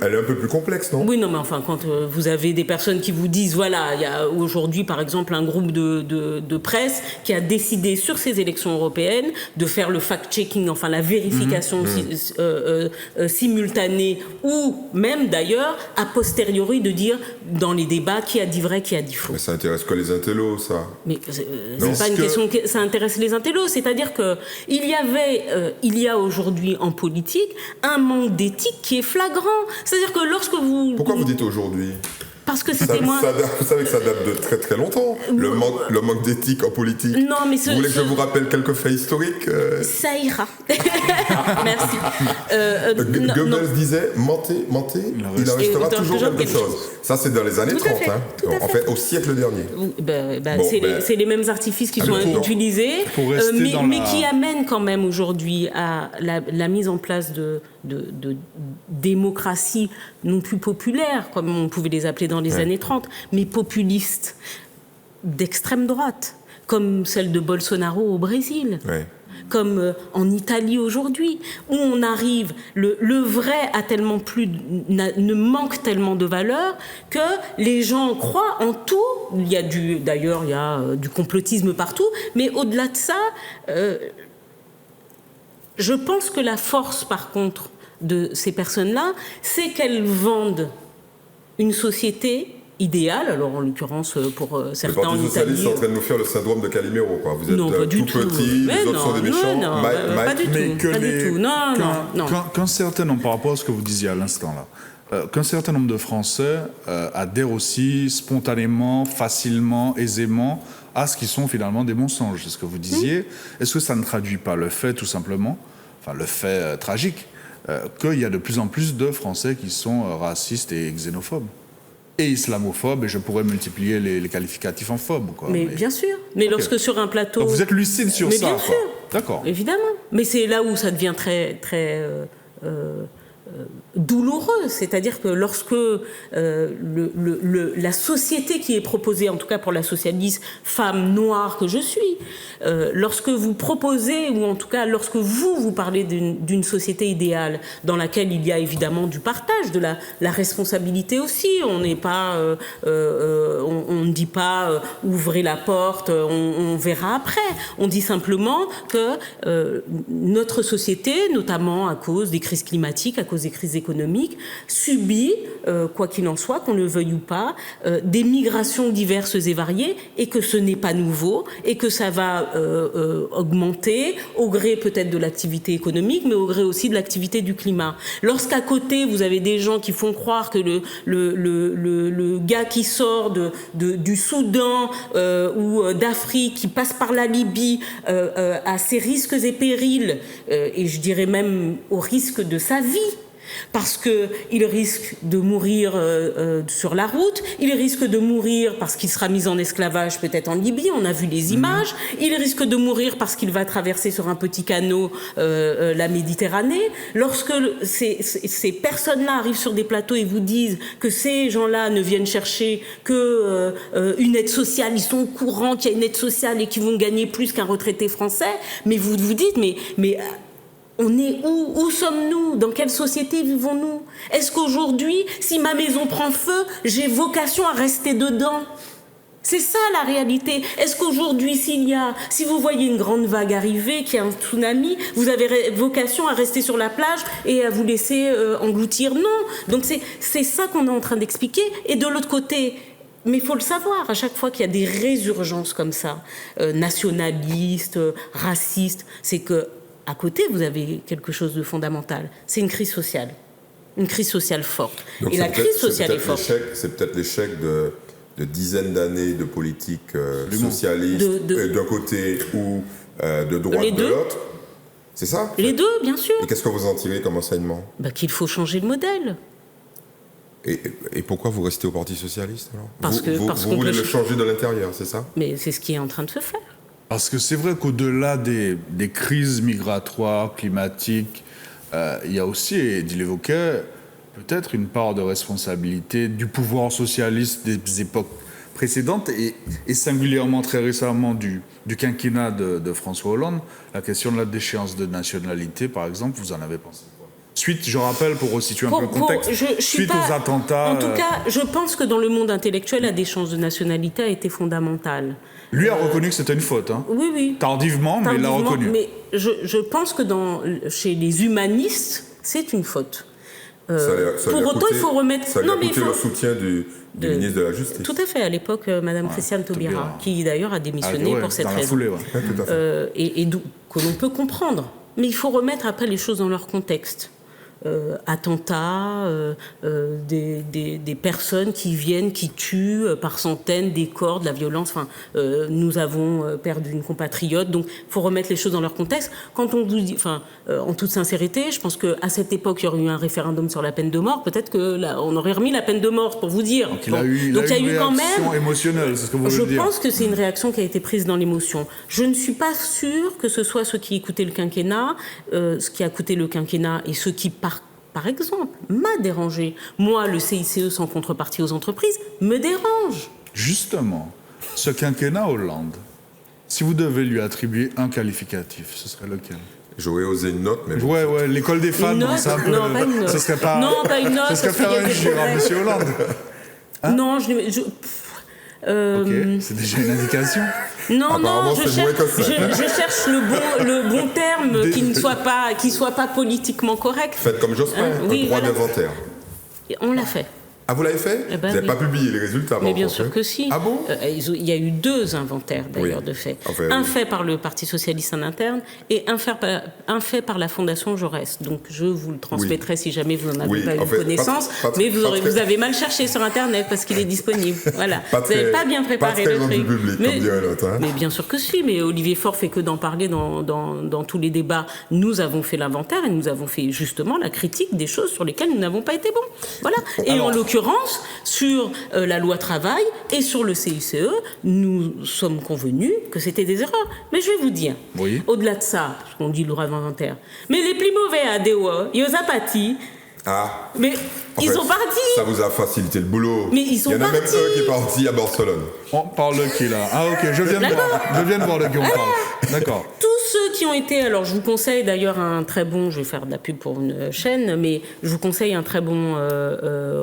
elle est un peu plus complexe, non? Oui, non, mais enfin, quand vous avez des personnes qui vous disent, voilà, il y a aujourd'hui, par exemple, un groupe de presse qui a décidé sur ces élections européennes de faire le fact-checking, enfin la vérification simultanée, ou même d'ailleurs, a posteriori, de dire dans les débats qui a dit vrai, qui a dit faux. Mais ça intéresse que les intellos, ça. Mais c'est pas une question que ça intéresse les intellos, c'est-à-dire que il y a aujourd'hui en politique un manque d'éthique qui est flagrant. C'est-à-dire que lorsque vous... Pourquoi vous dites aujourd'hui? Parce que c'était moins... Vous savez que ça date de très très longtemps, le manque d'éthique en politique. Non, mais vous voulez que je vous rappelle quelques faits historiques? Ça ira. Merci. Goebbels disait, mentez, il en restera toujours quelque chose. Ça, c'est dans les années 30, en fait, au siècle dernier. C'est les mêmes artifices qui sont utilisés, mais qui amènent quand même aujourd'hui à la mise en place de démocratie non plus populaire, comme on pouvait les appeler dans les années 30, mais populistes d'extrême droite, comme celle de Bolsonaro au Brésil. Ouais. Comme en Italie aujourd'hui, où on arrive, le vrai a tellement ne manque tellement de valeur que les gens croient en tout. D'ailleurs, il y a du complotisme partout, mais au-delà de ça, je pense que la force, par contre, de ces personnes-là, c'est qu'elles vendent une société idéale, alors en l'occurrence pour certains en Italie... Le Parti socialiste est en train de nous faire le syndrome de Calimero, quoi. Vous êtes non, pas du tout tout. petit, les autres sont des méchants. Pas du tout. Non. Qu'un certain nombre, par rapport à ce que vous disiez à l'instant là, qu'un certain nombre de Français adhèrent aussi spontanément, facilement, aisément à ce qui sont finalement des mensonges, c'est ce que vous disiez. Est-ce que ça ne traduit pas le fait, tout simplement, enfin le fait tragique, qu'il y a de plus en plus de Français qui sont racistes et xénophobes et islamophobes, et je pourrais multiplier les qualificatifs en phobes, quoi. Mais bien sûr. Mais lorsque sur un plateau... Donc vous êtes lucide sur ça, bien quoi. sûr. D'accord. Évidemment. Mais c'est là où ça devient très, très douloureux. C'est-à-dire que lorsque la société qui est proposée, en tout cas pour la socialiste femme noire que je suis, lorsque vous proposez, ou en tout cas lorsque vous parlez d'une société idéale dans laquelle il y a évidemment du partage, de la responsabilité aussi, on n'est pas, on ne dit pas ouvrez la porte, on verra après. On dit simplement que notre société, notamment à cause des crises climatiques, à cause des crises économiques, subit, quoi qu'il en soit, qu'on le veuille ou pas, des migrations diverses et variées, et que ce n'est pas nouveau, et que ça va augmenter au gré peut-être de l'activité économique, mais au gré aussi de l'activité du climat. Lorsqu'à côté, vous avez des gens qui font croire que le gars qui sort du Soudan ou d'Afrique, qui passe par la Libye, à ses risques et périls, et je dirais même au risque de sa vie, parce qu'il risque de mourir sur la route, il risque de mourir parce qu'il sera mis en esclavage peut-être en Libye, on a vu les images, il risque de mourir parce qu'il va traverser sur un petit canot la Méditerranée. Lorsque ces personnes-là arrivent sur des plateaux et vous disent que ces gens-là ne viennent chercher une aide sociale, ils sont au courant qu'il y a une aide sociale et qu'ils vont gagner plus qu'un retraité français, mais vous vous dites, mais on est où? Où sommes-nous? Dans quelle société vivons-nous? Est-ce qu'aujourd'hui, si ma maison prend feu, j'ai vocation à rester dedans? C'est ça la réalité. Est-ce qu'aujourd'hui, si vous voyez une grande vague arriver, qu'il y a un tsunami, vous avez vocation à rester sur la plage et à vous laisser engloutir? Non. Donc c'est ça qu'on est en train d'expliquer. Et de l'autre côté... Mais il faut le savoir, à chaque fois qu'il y a des résurgences comme ça, nationalistes, racistes, c'est que à côté, vous avez quelque chose de fondamental. C'est une crise sociale forte. Donc et la crise sociale est forte. C'est peut-être l'échec de dizaines d'années de politique socialiste d'un côté ou de droite de l'autre. C'est ça? Les deux, bien sûr. Et qu'est-ce que vous en tirez comme enseignement? Qu'il faut changer le modèle. Et pourquoi vous restez au Parti socialiste alors? Parce vous voulez le changer de l'intérieur, c'est ça? Mais c'est ce qui est en train de se faire. Parce que c'est vrai qu'au-delà des crises migratoires, climatiques, il y a aussi, et il l'évoquait, peut-être une part de responsabilité du pouvoir socialiste des époques précédentes et singulièrement très récemment du quinquennat de François Hollande. La question de la déchéance de nationalité, par exemple, vous en avez pensé quoi? Suite, je rappelle, pour resituer un peu le contexte, suite aux attentats... En tout cas, je pense que dans le monde intellectuel, la déchéance de nationalité a été fondamentale. Lui a reconnu que c'était une faute. Hein. Oui. Tardivement, mais il l'a reconnu. Mais je pense que chez les humanistes, c'est une faute. Pour autant, il faut remettre... Ça lui a coûté le soutien du ministre de la Justice. Tout à fait, à l'époque, Mme Christiane Taubira, qui d'ailleurs a démissionné pour cette raison. Foulée, et que l'on peut comprendre. Mais il faut remettre après les choses dans leur contexte. Attentats, des personnes qui viennent, qui tuent par centaines, des corps, de la violence. Enfin, nous avons perdu une compatriote, donc il faut remettre les choses dans leur contexte. Quand on vous dit, en toute sincérité, je pense qu'à cette époque, il y aurait eu un référendum sur la peine de mort. Peut-être qu'on aurait remis la peine de mort, pour vous dire. Donc il y a eu une réaction émotionnelle, c'est ce que vous voulez dire. Je pense que c'est une réaction qui a été prise dans l'émotion. Je ne suis pas sûre que ce soit ceux qui écoutaient le quinquennat, ce qui a coûté le quinquennat et ceux qui par exemple, m'a dérangé. Moi, le CICE sans contrepartie aux entreprises me dérange. Justement, ce quinquennat Hollande, si vous devez lui attribuer un qualificatif, ce serait lequel? J'aurais osé une note, mais... Ouais, l'école des fans, c'est un peu... Non, pas une note. Ce serait pas... Non, pas une note. Ce serait faire un jure à M. Hollande. Hein? Non, Ok, c'est déjà une indication. Non, je cherche le bon terme qui ne soit pas politiquement correct. Faites comme Jospin, un droit d'inventaire. On l'a fait. Ah, vous l'avez fait? Vous n'avez pas publié les résultats? Mais bien sûr que si. Ah bon? Il y a eu 2 inventaires d'ailleurs de faits. Enfin, un fait par le Parti Socialiste en interne et un fait par la Fondation Jaurès. Donc je vous le transmettrai si jamais vous n'en avez pas eu connaissance. Mais vous avez mal cherché sur Internet parce qu'il est disponible. Voilà. Vous n'avez pas bien préparé le truc. Public, comme dirait l'autre, hein. Mais bien sûr que si. Mais Olivier Faure fait que d'en parler dans tous les débats. Nous avons fait l'inventaire et nous avons fait justement la critique des choses sur lesquelles nous n'avons pas été bons. Voilà. Et en l'occurrence, sur la loi travail et sur le CICE, nous sommes convenus que c'était des erreurs. Mais je vais vous dire, au-delà de ça, parce qu'on dit le droit d'inventaire, mais les plus mauvais à Dewa, ils ont parti. Ah. Mais ils sont partis. Ça vous a facilité le boulot. Mais ils sont partis. Il y en a même un qui est parti à Barcelone. On parle de qui là? Ah ok, je viens de voir de qui on parle. D'accord. Tous ceux qui ont été, alors je vous conseille d'ailleurs un très bon, je vais faire de la pub pour une chaîne, mais je vous conseille un très bon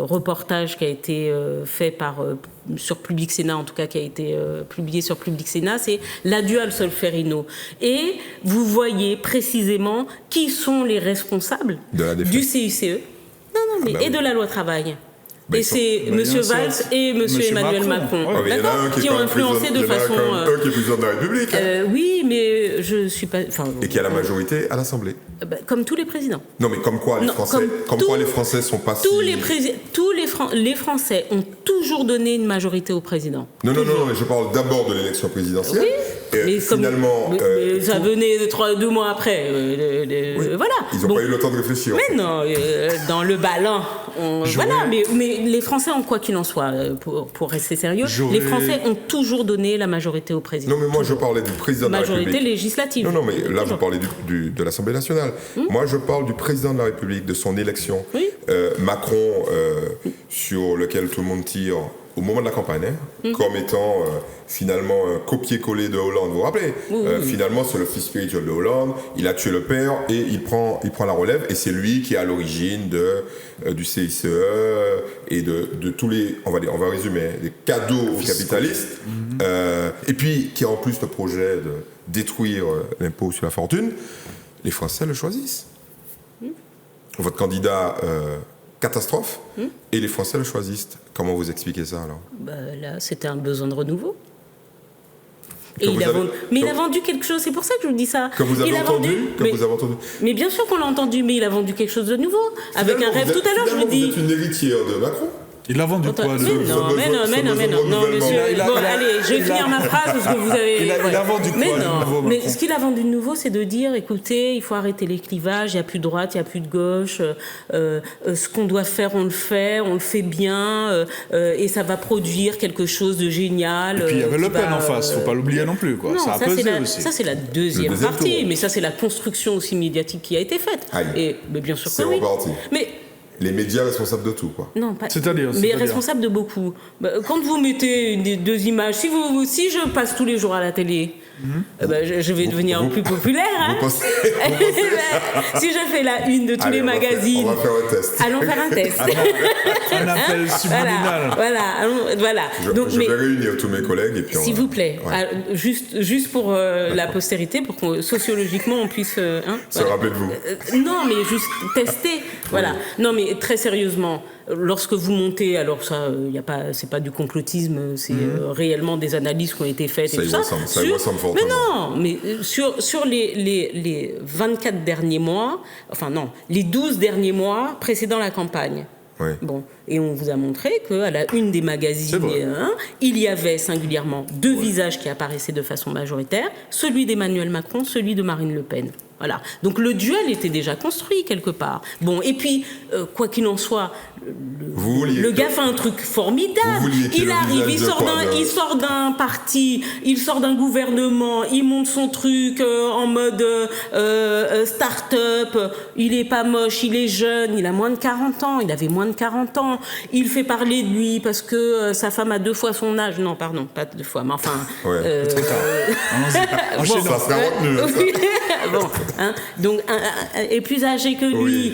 reportage qui a été fait sur Public Sénat, en tout cas qui a été publié sur Public Sénat, c'est l'adieu al Solferino. Et vous voyez précisément qui sont les responsables du CICE. Et de la loi travail. Et c'est M. Valls et M. Emmanuel Macron, qui ont influencé de façon... un qui est président de la République. Oui, mais je ne suis pas... Et qui a la majorité à l'Assemblée. Comme tous les présidents. Non, mais comme quoi les Français sont pas les Français ont toujours donné une majorité au président. Non, je parle d'abord de l'élection présidentielle. Oui. Et finalement... Mais ça venait 2 mois après. Voilà. Ils n'ont pas eu le temps de réfléchir. Mais non, dans le ballon... Voilà, mais les Français ont, quoi qu'il en soit, pour rester sérieux, les Français ont toujours donné la majorité au président. Non, mais moi je parlais du président de la République. Majorité législative. Non, mais là vous parlez de l'Assemblée nationale. Moi je parle du président de la République, de son élection. Macron, sur lequel tout le monde tire au moment de la campagne, comme étant finalement un copier-coller de Hollande. Vous vous rappelez finalement, c'est le fils spirituel de Hollande. Il a tué le père et il prend la relève. Et c'est lui qui est à l'origine du CICE et de tous les, on va résumer, des cadeaux aux capitalistes. Et puis qui a en plus le projet de détruire l'impôt sur la fortune. Les Français le choisissent. Votre candidat... catastrophe, et les Français le choisissent. Comment vous expliquez ça alors? Là, c'était un besoin de renouveau. Et il a vendu quelque chose, c'est pour ça que je vous dis ça. Vous avez entendu. Mais bien sûr qu'on l'a entendu, mais il a vendu quelque chose de nouveau. Avec un rêve tout à l'heure, je vous dis. Vous êtes une héritière de Macron. Il a vendu quoi? Non, monsieur. Allez, je vais finir ma phrase parce que vous avez... Il a vendu quoi? Mais ce qu'il a vendu de nouveau, c'est de dire, écoutez, il faut arrêter les clivages, il n'y a plus de droite, il n'y a plus de gauche, ce qu'on doit faire, on le fait bien, et ça va produire quelque chose de génial. Et puis il y avait Le Pen en face, il ne faut pas l'oublier non plus. Non, ça a pesé aussi. Ça, c'est la deuxième partie, mais ça, c'est la construction aussi médiatique qui a été faite. Mais bien sûr que oui. Mais... Les médias responsables de tout, quoi. Non, pas. Mais responsables de beaucoup. Quand vous mettez 2 images, si je passe tous les jours à la télé, Je vais devenir plus populaire. Hein. Vous pensez Si je fais la une de tous les magazines... On va faire un test. Allons faire un test. Un appel subliminal. Voilà. Donc, je vais réunir tous mes collègues et puis s'il vous plaît, juste pour la postérité, pour que sociologiquement on puisse... se rappeler de vous. Non, mais juste tester. Voilà. Non, mais très sérieusement, lorsque vous montez, alors ça, c'est pas du complotisme, c'est réellement des analyses qui ont été faites. Ça y ressemble fortement. Mais non, mais sur les 24 derniers mois, les 12 derniers mois précédant la campagne. Oui. Bon, et on vous a montré qu'à la une des magazines, il y avait singulièrement deux visages qui apparaissaient de façon majoritaire, celui d'Emmanuel Macron, celui de Marine Le Pen. Voilà. Donc le duel était déjà construit quelque part. Bon, et puis, quoi qu'il en soit, le gars fait un truc formidable. Il arrive, il sort d'un parti, il sort d'un gouvernement, il monte son truc en mode start-up, il est pas moche, il est jeune, il a moins de 40 ans, il avait moins de 40 ans. Il fait parler de lui parce que sa femme a 2 fois son âge. Non, pardon, pas 2 fois, mais enfin... trop tard. Ça sera retenu. Bon, donc est plus âgé que lui,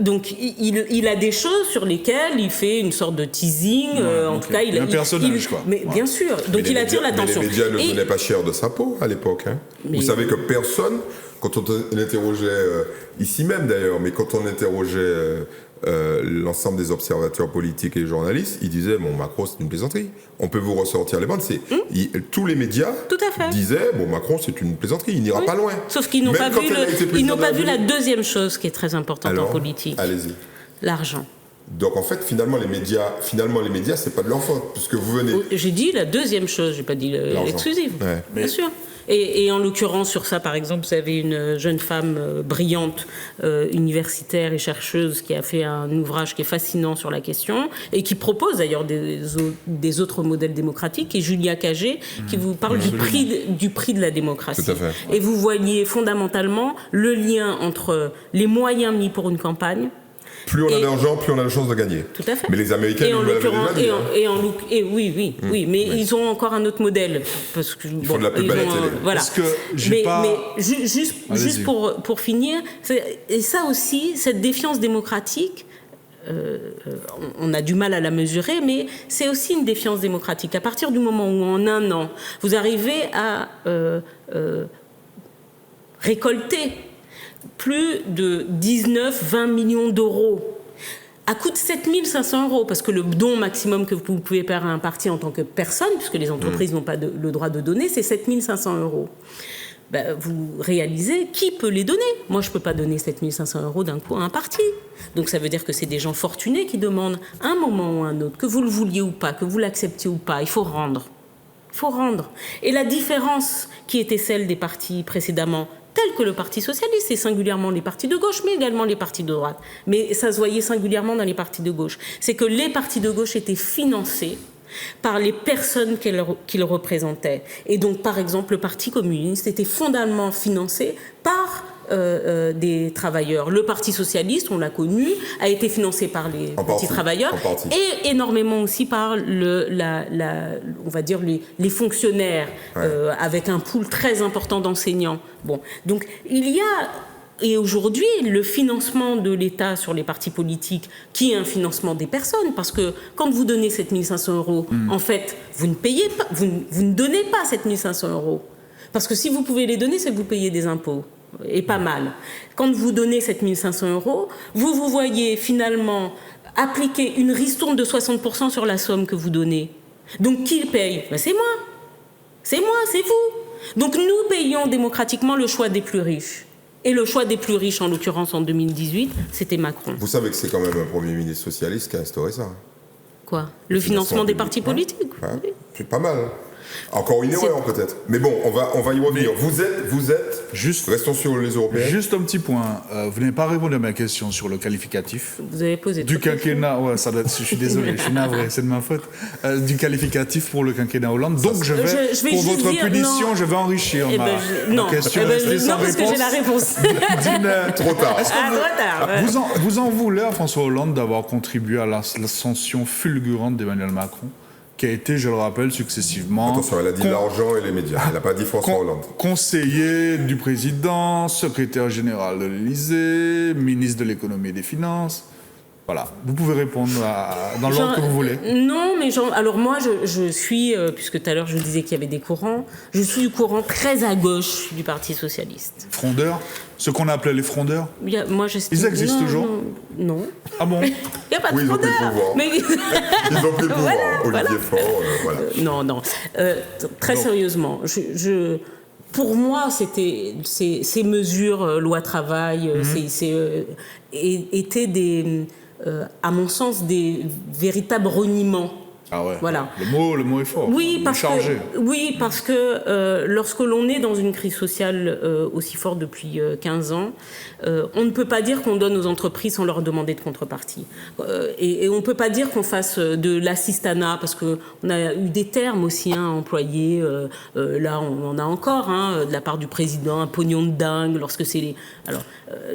donc il a des choses sur lesquelles il fait une sorte de teasing. En tout cas, il a un personnage, quoi. Mais bien sûr, donc il attire l'attention. Mais les médias ne donnaient pas cher de sa peau à l'époque. Hein. Vous savez que personne, quand on interrogeait ici même d'ailleurs, mais quand on interrogeait l'ensemble des observateurs politiques et journalistes, ils disaient Macron c'est une plaisanterie. On peut vous ressortir les bandes. Tous les médias disaient Macron c'est une plaisanterie, il n'ira pas loin. Sauf qu'ils n'ont pas vu la deuxième chose qui est très importante en politique. Allez-y. L'argent. Donc en fait finalement les médias c'est pas de leur faute puisque vous venez. J'ai dit la deuxième chose, j'ai pas dit l'exclusive. Ouais. Bien sûr. Et en l'occurrence, sur ça, par exemple, vous avez une jeune femme brillante, universitaire et chercheuse, qui a fait un ouvrage qui est fascinant sur la question et qui propose d'ailleurs des autres modèles démocratiques, et Julia Cagé, qui vous parle du prix de la démocratie. Tout à fait. Et vous voyez fondamentalement le lien entre les moyens mis pour une campagne. Plus on a d'argent, plus on a de chances de gagner. Tout à fait. Mais les Américains nous l'avaient déjà dit. Oui, ils ont encore un autre modèle. Parce que, ils font de la pub à la télé. Voilà. Parce que juste pour finir, et ça aussi, cette défiance démocratique, on a du mal à la mesurer, mais c'est aussi une défiance démocratique. À partir du moment où, en un an, vous arrivez à récolter plus de 19-20 millions d'euros à coût de 7 500 €, parce que le don maximum que vous pouvez faire à un parti en tant que personne, puisque les entreprises n'ont pas le droit de donner, c'est 7 500 €. Vous réalisez qui peut les donner. Moi, je ne peux pas donner 7 500 € d'un coup à un parti. Donc ça veut dire que c'est des gens fortunés qui demandent, à un moment ou à un autre, que vous le vouliez ou pas, que vous l'acceptiez ou pas, il faut rendre. Il faut rendre. Et la différence qui était celle des partis précédemment, tels que le Parti socialiste, et singulièrement les partis de gauche, mais également les partis de droite. Mais ça se voyait singulièrement dans les partis de gauche. C'est que les partis de gauche étaient financés par les personnes qu'ils représentaient. Et donc, par exemple, le Parti communiste était fondamentalement financé par des travailleurs. Le Parti socialiste, on l'a connu, a été financé par les petits travailleurs et énormément aussi par on va dire les fonctionnaires, avec un pool très important d'enseignants. Bon, donc il y a... Et aujourd'hui, le financement de l'État sur les partis politiques, qui est un financement des personnes, parce que quand vous donnez 7 500 €, en fait, vous ne payez pas, vous ne donnez pas 7 500 €. Parce que si vous pouvez les donner, c'est que vous payez des impôts, et pas mal. Quand vous donnez 7 500 €, vous voyez finalement appliquer une ristourne de 60% sur la somme que vous donnez. Donc qui paye ? C'est moi. C'est moi, c'est vous. Donc nous payons démocratiquement le choix des plus riches. Et le choix des plus riches, en l'occurrence en 2018, c'était Macron. Vous savez que c'est quand même un Premier ministre socialiste qui a instauré ça. Quoi ? Le financement des partis politiques ? Oui. C'est pas mal. Encore une erreur peut-être. Mais bon, on va y revenir. Vous êtes juste, restons sur les Européens. Juste un petit point. Vous n'avez pas répondu à ma question sur le qualificatif. Vous avez posé du quinquennat. Ouais, ça doit être, je suis désolé, je suis navré, c'est de ma faute. Du qualificatif pour le quinquennat Hollande. Donc je vais pour votre punition, je vais enrichir ma question. Non, parce que j'ai la réponse. Trop tard. Trop tard. Vous en voulez à François Hollande d'avoir contribué à l'ascension fulgurante d'Emmanuel Macron qui a été, je le rappelle, successivement... Attention, elle a dit l'argent et les médias. Elle n'a pas dit François Hollande. Conseiller du président, secrétaire général de l'Élysée, ministre de l'économie et des finances... Voilà, vous pouvez répondre dans l'ordre que vous voulez. Non, mais alors moi, je suis, puisque tout à l'heure je disais qu'il y avait des courants, je suis du courant très à gauche du Parti socialiste. Frondeurs? Ce qu'on appelait les frondeurs? Ils existent toujours? Non. Ah bon? Il n'y a pas de frondeurs. Ils ont pris le pouvoir. Olivier Faure, voilà. Non. Très sérieusement, pour moi, ces mesures, loi travail, étaient à mon sens, des véritables reniements. Ah ouais. Voilà. Le mot est fort. Oui, parce que lorsque l'on est dans une crise sociale aussi forte depuis 15 ans, on ne peut pas dire qu'on donne aux entreprises sans leur demander de contrepartie. Et on ne peut pas dire qu'on fasse de l'assistanat, parce qu'on a eu des termes aussi employés. Là, on en a encore, de la part du président, un pognon de dingue, lorsque c'est les... Alors,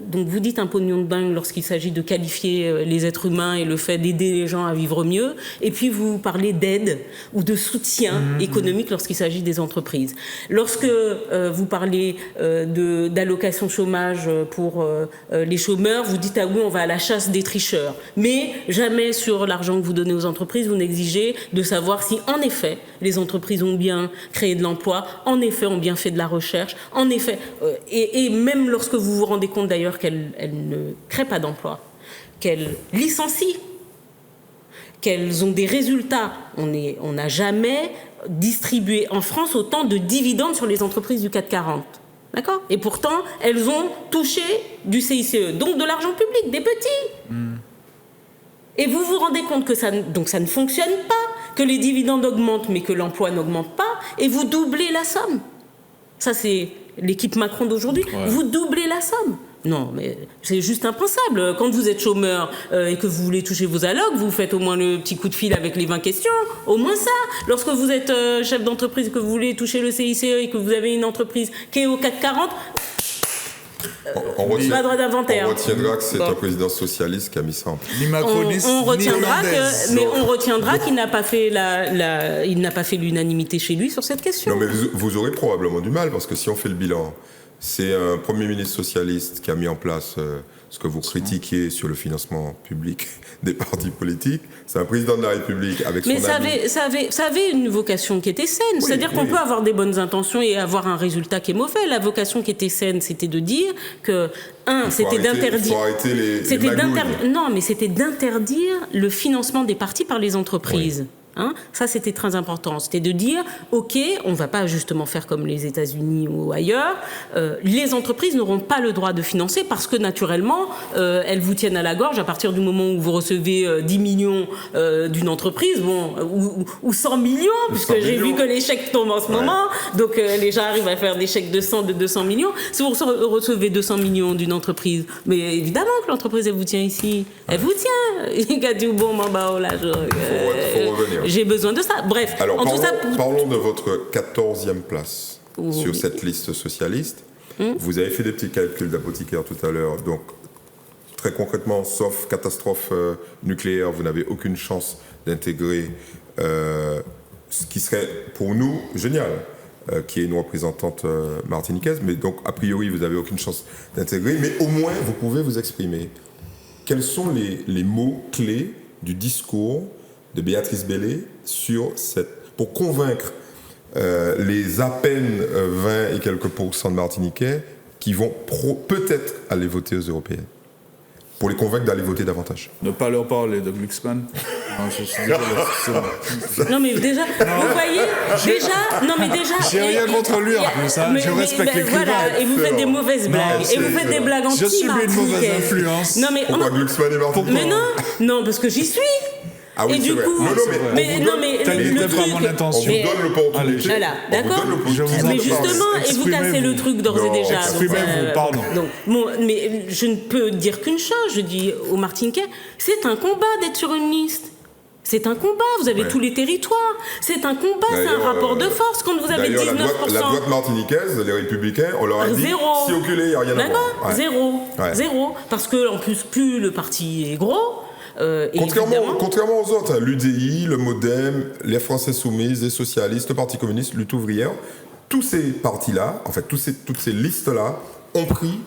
donc vous dites un pognon de dingue lorsqu'il s'agit de qualifier les êtres humains et le fait d'aider les gens à vivre mieux, et puis vous parlez d'aide ou de soutien économique lorsqu'il s'agit des entreprises. Lorsque vous parlez d'allocation chômage pour les chômeurs, vous dites ah oui, on va à la chasse des tricheurs. Mais jamais sur l'argent que vous donnez aux entreprises, vous n'exigez de savoir si en effet les entreprises ont bien créé de l'emploi, en effet ont bien fait de la recherche, en effet, et même lorsque vous vous rendez compte d'ailleurs qu'elles ne créent pas d'emploi, qu'elles licencient, qu'elles ont des résultats. On n'a jamais distribué en France autant de dividendes sur les entreprises du CAC 40. D'accord ? Et pourtant, elles ont touché du CICE, donc de l'argent public, des petits. Et vous vous rendez compte que ça ne fonctionne pas, que les dividendes augmentent, mais que l'emploi n'augmente pas, et vous doublez la somme. Ça, c'est l'équipe Macron d'aujourd'hui. Ouais. Vous doublez la somme. Non, mais c'est juste impensable. Quand vous êtes chômeur et que vous voulez toucher vos allocs, vous faites au moins le petit coup de fil avec les 20 questions. Au moins ça. Lorsque vous êtes chef d'entreprise et que vous voulez toucher le CICE et que vous avez une entreprise qui est au CAC 40, on pas droit d'inventaire. On retiendra que c'est un président socialiste qui a mis ça en place. On retiendra qu'il n'a pas fait il n'a pas fait l'unanimité chez lui sur cette question. Non, mais vous aurez probablement du mal, parce que si on fait le bilan, c'est un Premier ministre socialiste qui a mis en place ce que vous critiquez sur le financement public des partis politiques. C'est un président de la République avec son ami. Mais ça avait une vocation qui était saine. Oui, c'est-à-dire qu'on peut avoir des bonnes intentions et avoir un résultat qui est mauvais. La vocation qui était saine, c'était de dire que, c'était d'interdire... Non, mais c'était d'interdire le financement des partis par les entreprises. Oui. Ça, c'était très important. C'était de dire, OK, on ne va pas justement faire comme les États-Unis ou ailleurs. Les entreprises n'auront pas le droit de financer parce que, naturellement, elles vous tiennent à la gorge à partir du moment où vous recevez 10 millions d'une entreprise, ou 100 millions, puisque j'ai vu que les chèques tombent en ce moment. Donc, les gens arrivent à faire des chèques de 200 millions. Si vous recevez 200 millions d'une entreprise, mais évidemment que l'entreprise, elle vous tient ici. Elle vous tient. Il a dit, bon, Mambao, là, faut revenir. J'ai besoin de ça. Bref. Alors, parlons de votre 14e place sur cette liste socialiste. Vous avez fait des petits calculs d'apothicaire tout à l'heure. Donc, très concrètement, sauf catastrophe nucléaire, vous n'avez aucune chance d'intégrer ce qui serait, pour nous, génial, qui est une représentante martiniquaise. Mais donc, a priori, vous n'avez aucune chance d'intégrer. Mais au moins, vous pouvez vous exprimer. Quels sont les mots clés du discours de Béatrice Bellé pour convaincre les à peine 20 et quelques % de Martiniquais qui vont peut-être aller voter aux européennes, pour les convaincre d'aller voter davantage. Ne pas leur parler de Glucksmann. Non, mais déjà, vous voyez, j'ai rien contre lui en plus, je respecte l'écrivain. Voilà, et vous faites des mauvaises blagues, et vous faites des blagues anti-martiniquaises. Je subis une mauvaise influence. Non, mais pourquoi Glucksmann est martiniquais? Mais non, parce que j'y suis. Ah oui, et du coup, le truc, on vous donne l'opportunité. Voilà, d'accord. Mais justement, et vous cassez le truc d'ores et déjà. Exprimez-vous, pardon. Mais je ne peux dire qu'une chose. Je dis aux Martiniquais, c'est un combat d'être sur une liste. C'est un combat, vous avez tous les territoires. C'est un combat, c'est un rapport de force. Quand vous avez 19%... La droite martiniquaise, les Républicains, on leur a dit, si oculé, il n'y a rien à voir. Zéro. Parce que, en plus le parti est gros, Contrairement aux autres, l'UDI, le MoDem, les Français Soumises, les socialistes, le Parti communiste, Lutte ouvrière, tous ces partis-là, en fait, toutes ces listes-là ont pris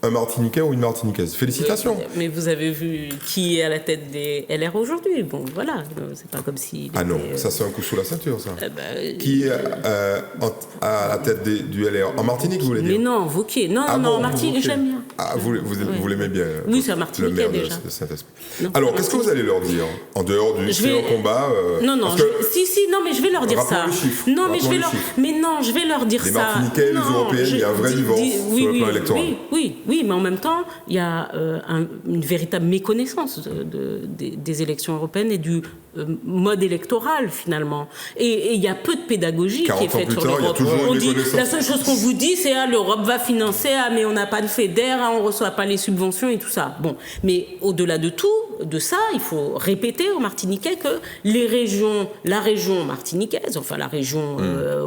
un Martiniquais ou une Martiniquaise. Félicitations. Mais vous avez vu qui est à la tête des LR aujourd'hui. Bon, voilà, c'est pas comme si... Non, ça c'est un coup sous la ceinture, ça. Qui est à la tête du LR en Martinique, vous voulez dire? Mais non, Wauquiez. Non, en Martinique, j'aime bien. Vous l'aimez bien? Oui, c'est un Martiniquais déjà. De Saint-Esprit. Alors, qu'est-ce que vous allez leur dire en dehors du combat Non, mais je vais leur dire ça. Non, mais je vais leur dire ça. Les Martiniquais, les Européennes, il y a un vrai divorce sur le plan électoral. Oui, mais en même temps, il y a une véritable méconnaissance des élections européennes et du mode électoral, finalement. Et il y a peu de pédagogie qui est faite sur l'Europe. La seule chose qu'on vous dit, c'est l'Europe va financer, mais on n'a pas de FEDER, on ne reçoit pas les subventions et tout ça. Bon, mais au-delà de tout, de ça, il faut répéter aux Martiniquais que la région martiniquaise, enfin la région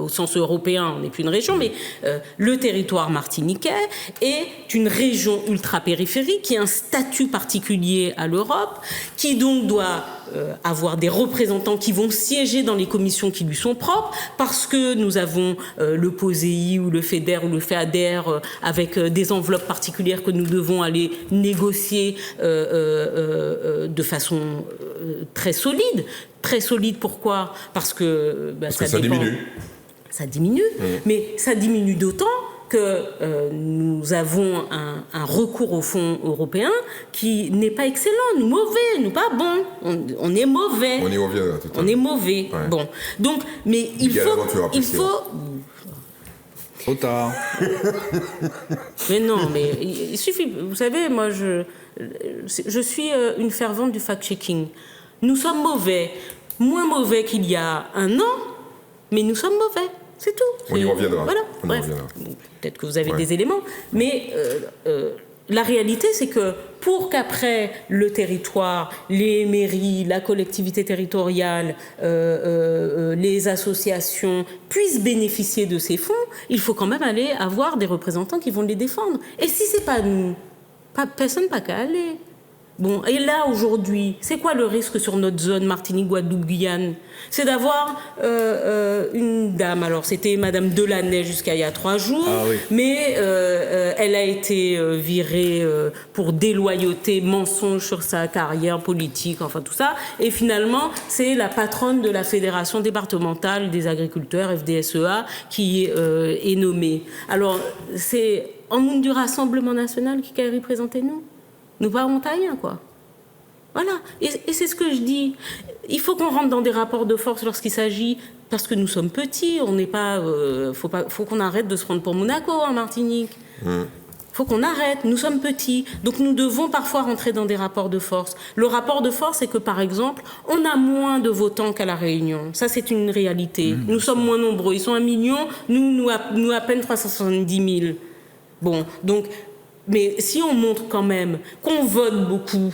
au sens européen, on n'est plus une région, mais le territoire martiniquais est une région ultra-périphérique qui a un statut particulier à l'Europe, qui donc doit avoir des représentants qui vont siéger dans les commissions qui lui sont propres, parce que nous avons le POSEI ou le FEDER ou le FEADER avec des enveloppes particulières que nous devons aller négocier de façon très solide. Très solide, pourquoi ? Parce que ça diminue. Ça diminue, mais ça diminue d'autant que nous avons un recours au fonds européen qui n'est pas excellent, nous mauvais, nous pas bon. On est mauvais. On y revient là, tout à l'heure. On est mauvais. Ouais. Bon, donc, mais il faut. Trop tard. Mais non, mais il suffit. Vous savez, moi, je suis une fervente du fact-checking. Nous sommes mauvais, moins mauvais qu'il y a un an, mais nous sommes mauvais. C'est tout. On y reviendra. Voilà. Bref. Peut-être que vous avez des éléments, mais la réalité, c'est que pour qu'après le territoire, les mairies, la collectivité territoriale, les associations puissent bénéficier de ces fonds, il faut quand même aller avoir des représentants qui vont les défendre. Et si c'est pas nous, personne n'a qu'à aller. Bon, et là, aujourd'hui, c'est quoi le risque sur notre zone Martinique, Guadeloupe, Guyane ? C'est d'avoir une dame, alors c'était Madame Delaney jusqu'à il y a 3 jours, mais elle a été virée pour déloyauté, mensonge sur sa carrière politique, enfin tout ça, et finalement, c'est la patronne de la Fédération départementale des agriculteurs, FDSEA, qui est nommée. Alors, c'est en monde du Rassemblement national qui a représenté nous. Nous pas montagnens, quoi. Voilà. Et c'est ce que je dis. Il faut qu'on rentre dans des rapports de force lorsqu'il s'agit, parce que nous sommes petits, on n'est pas... faut qu'on arrête de se prendre pour Monaco en Martinique. Faut qu'on arrête, nous sommes petits. Donc nous devons parfois rentrer dans des rapports de force. Le rapport de force, c'est que, par exemple, on a moins de votants qu'à La Réunion. Ça, c'est une réalité. Nous sommes moins nombreux. Ils sont 1 million, nous à peine 370 000. Bon, donc... Mais si on montre quand même qu'on vote beaucoup,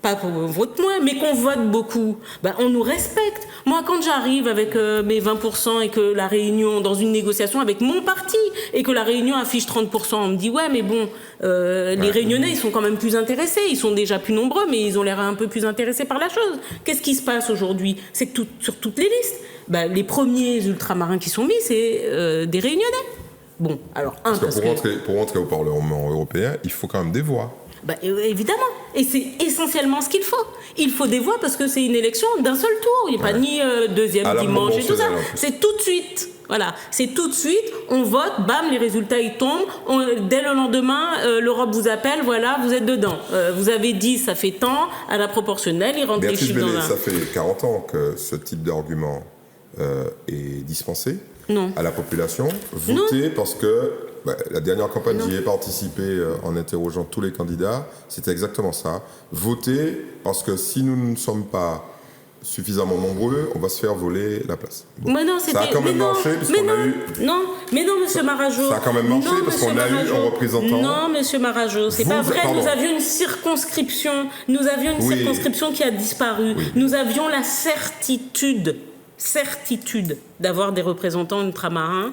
pas qu'on vote moins, mais qu'on vote beaucoup, on nous respecte. Moi, quand j'arrive avec mes 20% et que La Réunion, dans une négociation avec mon parti, et que La Réunion affiche 30%, on me dit, ouais, mais bon, les Réunionnais, ils sont quand même plus intéressés. Ils sont déjà plus nombreux, mais ils ont l'air un peu plus intéressés par la chose. Qu'est-ce qui se passe aujourd'hui ? C'est que sur toutes les listes, les premiers ultramarins qui sont mis, c'est des Réunionnais. Bon, alors, pour rentrer au Parlement européen, il faut quand même des voix. Évidemment. Et c'est essentiellement ce qu'il faut. Il faut des voix parce que c'est une élection d'un seul tour. Il n'y a pas ni deuxième dimanche et tout ça. C'est tout de suite. Voilà. C'est tout de suite. On vote, bam, les résultats, ils tombent. Dès le lendemain, l'Europe vous appelle, voilà, vous êtes dedans. Vous avez dit, ça fait tant, à la proportionnelle, ils rentrent les chiffres dans la... Ça fait 40 ans que ce type d'argument est dispensé. Non. À la population, voter parce que la dernière campagne, j'y ai participé en interrogeant tous les candidats, c'était exactement ça. Voter parce que si nous ne sommes pas suffisamment nombreux, on va se faire voler la place. Bon. Mais non, ça a quand même marché parce qu'on a eu... Non, monsieur Marajo. Ça a quand même marché parce qu'on a eu un représentant... Non, monsieur Marajo, c'est pas vrai. Nous avions une circonscription. Circonscription qui a disparu. Oui. Nous avions la certitude d'avoir des représentants ultramarins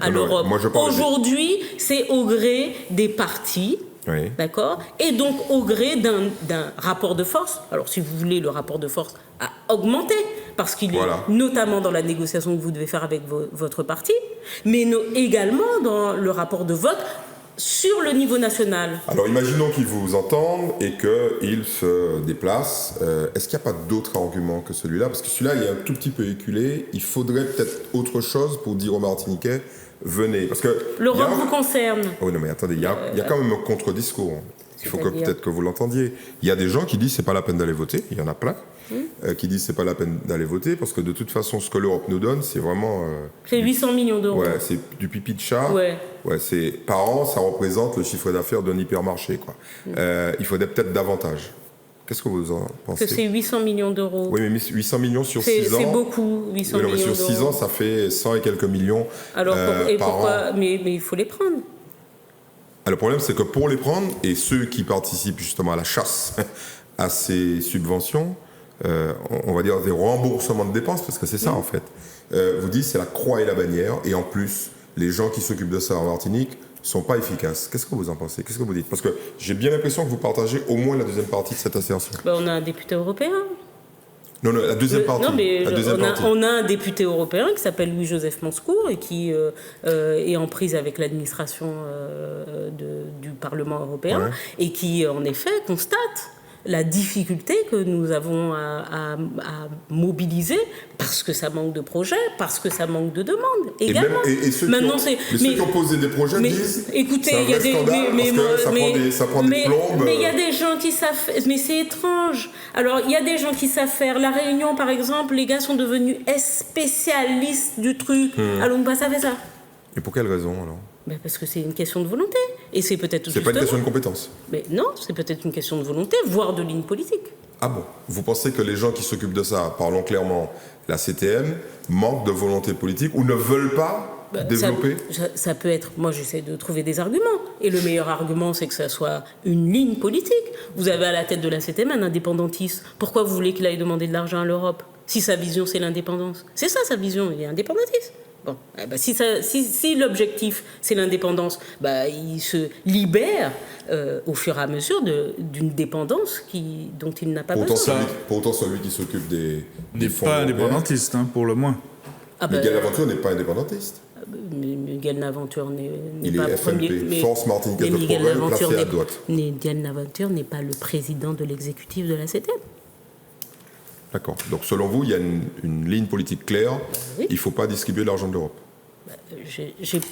à l'Europe. Moi, aujourd'hui, c'est au gré des partis Oui. D'accord? Et donc, au gré d'un rapport de force, alors si vous voulez, le rapport de force a augmenté, parce qu'il est notamment dans la négociation que vous devez faire avec votre parti, mais également dans le rapport de vote sur le niveau national. Alors, imaginons qu'ils vous entendent et qu'ils se déplacent. Est-ce qu'il n'y a pas d'autres arguments que celui-là? Parce que celui-là, il est un tout petit peu éculé. Il faudrait peut-être autre chose pour dire aux Martiniquais, venez. Parce que l'Europe vous concerne. Oh non, mais attendez, il y a quand même un contre-discours. Il faut peut-être que vous l'entendiez. Il y a des gens qui disent c'est pas la peine d'aller voter. Il y en a plein qui disent c'est pas la peine d'aller voter parce que de toute façon, ce que l'Europe nous donne, c'est vraiment. C'est 800 millions d'euros. Ouais, c'est du pipi de chat. Ouais. Ouais, c'est par an, ça représente le chiffre d'affaires d'un hypermarché, quoi. Il faudrait peut-être davantage. Qu'est-ce que vous en pensez? Que c'est 800 millions d'euros. Oui, mais 800 millions sur 6 ans. C'est beaucoup, 800 oui, non, mais millions sur d'euros. 6 ans, ça fait 100 et quelques millions. Alors, par pourquoi an. Mais il faut les prendre. Le problème, c'est que pour les prendre, et ceux qui participent justement à la chasse à ces subventions, on va dire des remboursements de dépenses, parce que c'est ça en fait, vous dites c'est la croix et la bannière, et en plus, les gens qui s'occupent de ça en Martinique ne sont pas efficaces. Qu'est-ce que vous en pensez? Qu'est-ce que vous dites? Parce que j'ai bien l'impression que vous partagez au moins la deuxième partie de cette assertion. On a un député européen. Non, la deuxième partie. Non, mais la deuxième partie. on a un député européen qui s'appelle Louis-Joseph Monscourt et qui est en prise avec l'administration du Parlement européen et qui, en effet, constate la difficulté que nous avons à mobiliser parce que ça manque de projets, parce que ça manque de demandes également. Et ceux, ceux qui ont posé des projets disent écoutez, il y a des ça prend des plombes. Mais il y a des gens qui savent, mais c'est étrange. Alors il y a des gens qui savent faire. La Réunion, par exemple, les gars sont devenus spécialistes du truc. Alumba, ça fait ça. Et pour quelle raison alors? Parce que c'est une question de volonté. Et c'est peut-être. C'est pas une question de compétence. Mais non, c'est peut-être une question de volonté, voire de ligne politique. Ah bon? Vous pensez que les gens qui s'occupent de ça, parlons clairement, la CTM, manquent de volonté politique ou ne veulent pas développer? Ça peut être. Moi, j'essaie de trouver des arguments. Et le meilleur argument, c'est que ça soit une ligne politique. Vous avez à la tête de la CTM un indépendantiste. Pourquoi vous voulez qu'il aille demander de l'argent à l'Europe si sa vision, c'est l'indépendance? C'est ça, sa vision, il est indépendantiste. Bon, si l'objectif c'est l'indépendance, il se libère au fur et à mesure d'une dépendance dont il n'a pas besoin. Pourtant, celui qui s'occupe des fonds pas indépendantiste, pour le moins. Miguel Laventure n'est pas indépendantiste. Miguel Laventure n'est il pas est FNP, Force Martiniquaise de Progrès, placé à droite. Miguel Laventure n'est pas le président de l'exécutif de la CTM. D'accord. Donc, selon vous, il y a une ligne politique claire. Oui. Il ne faut pas distribuer de l'argent de l'Europe.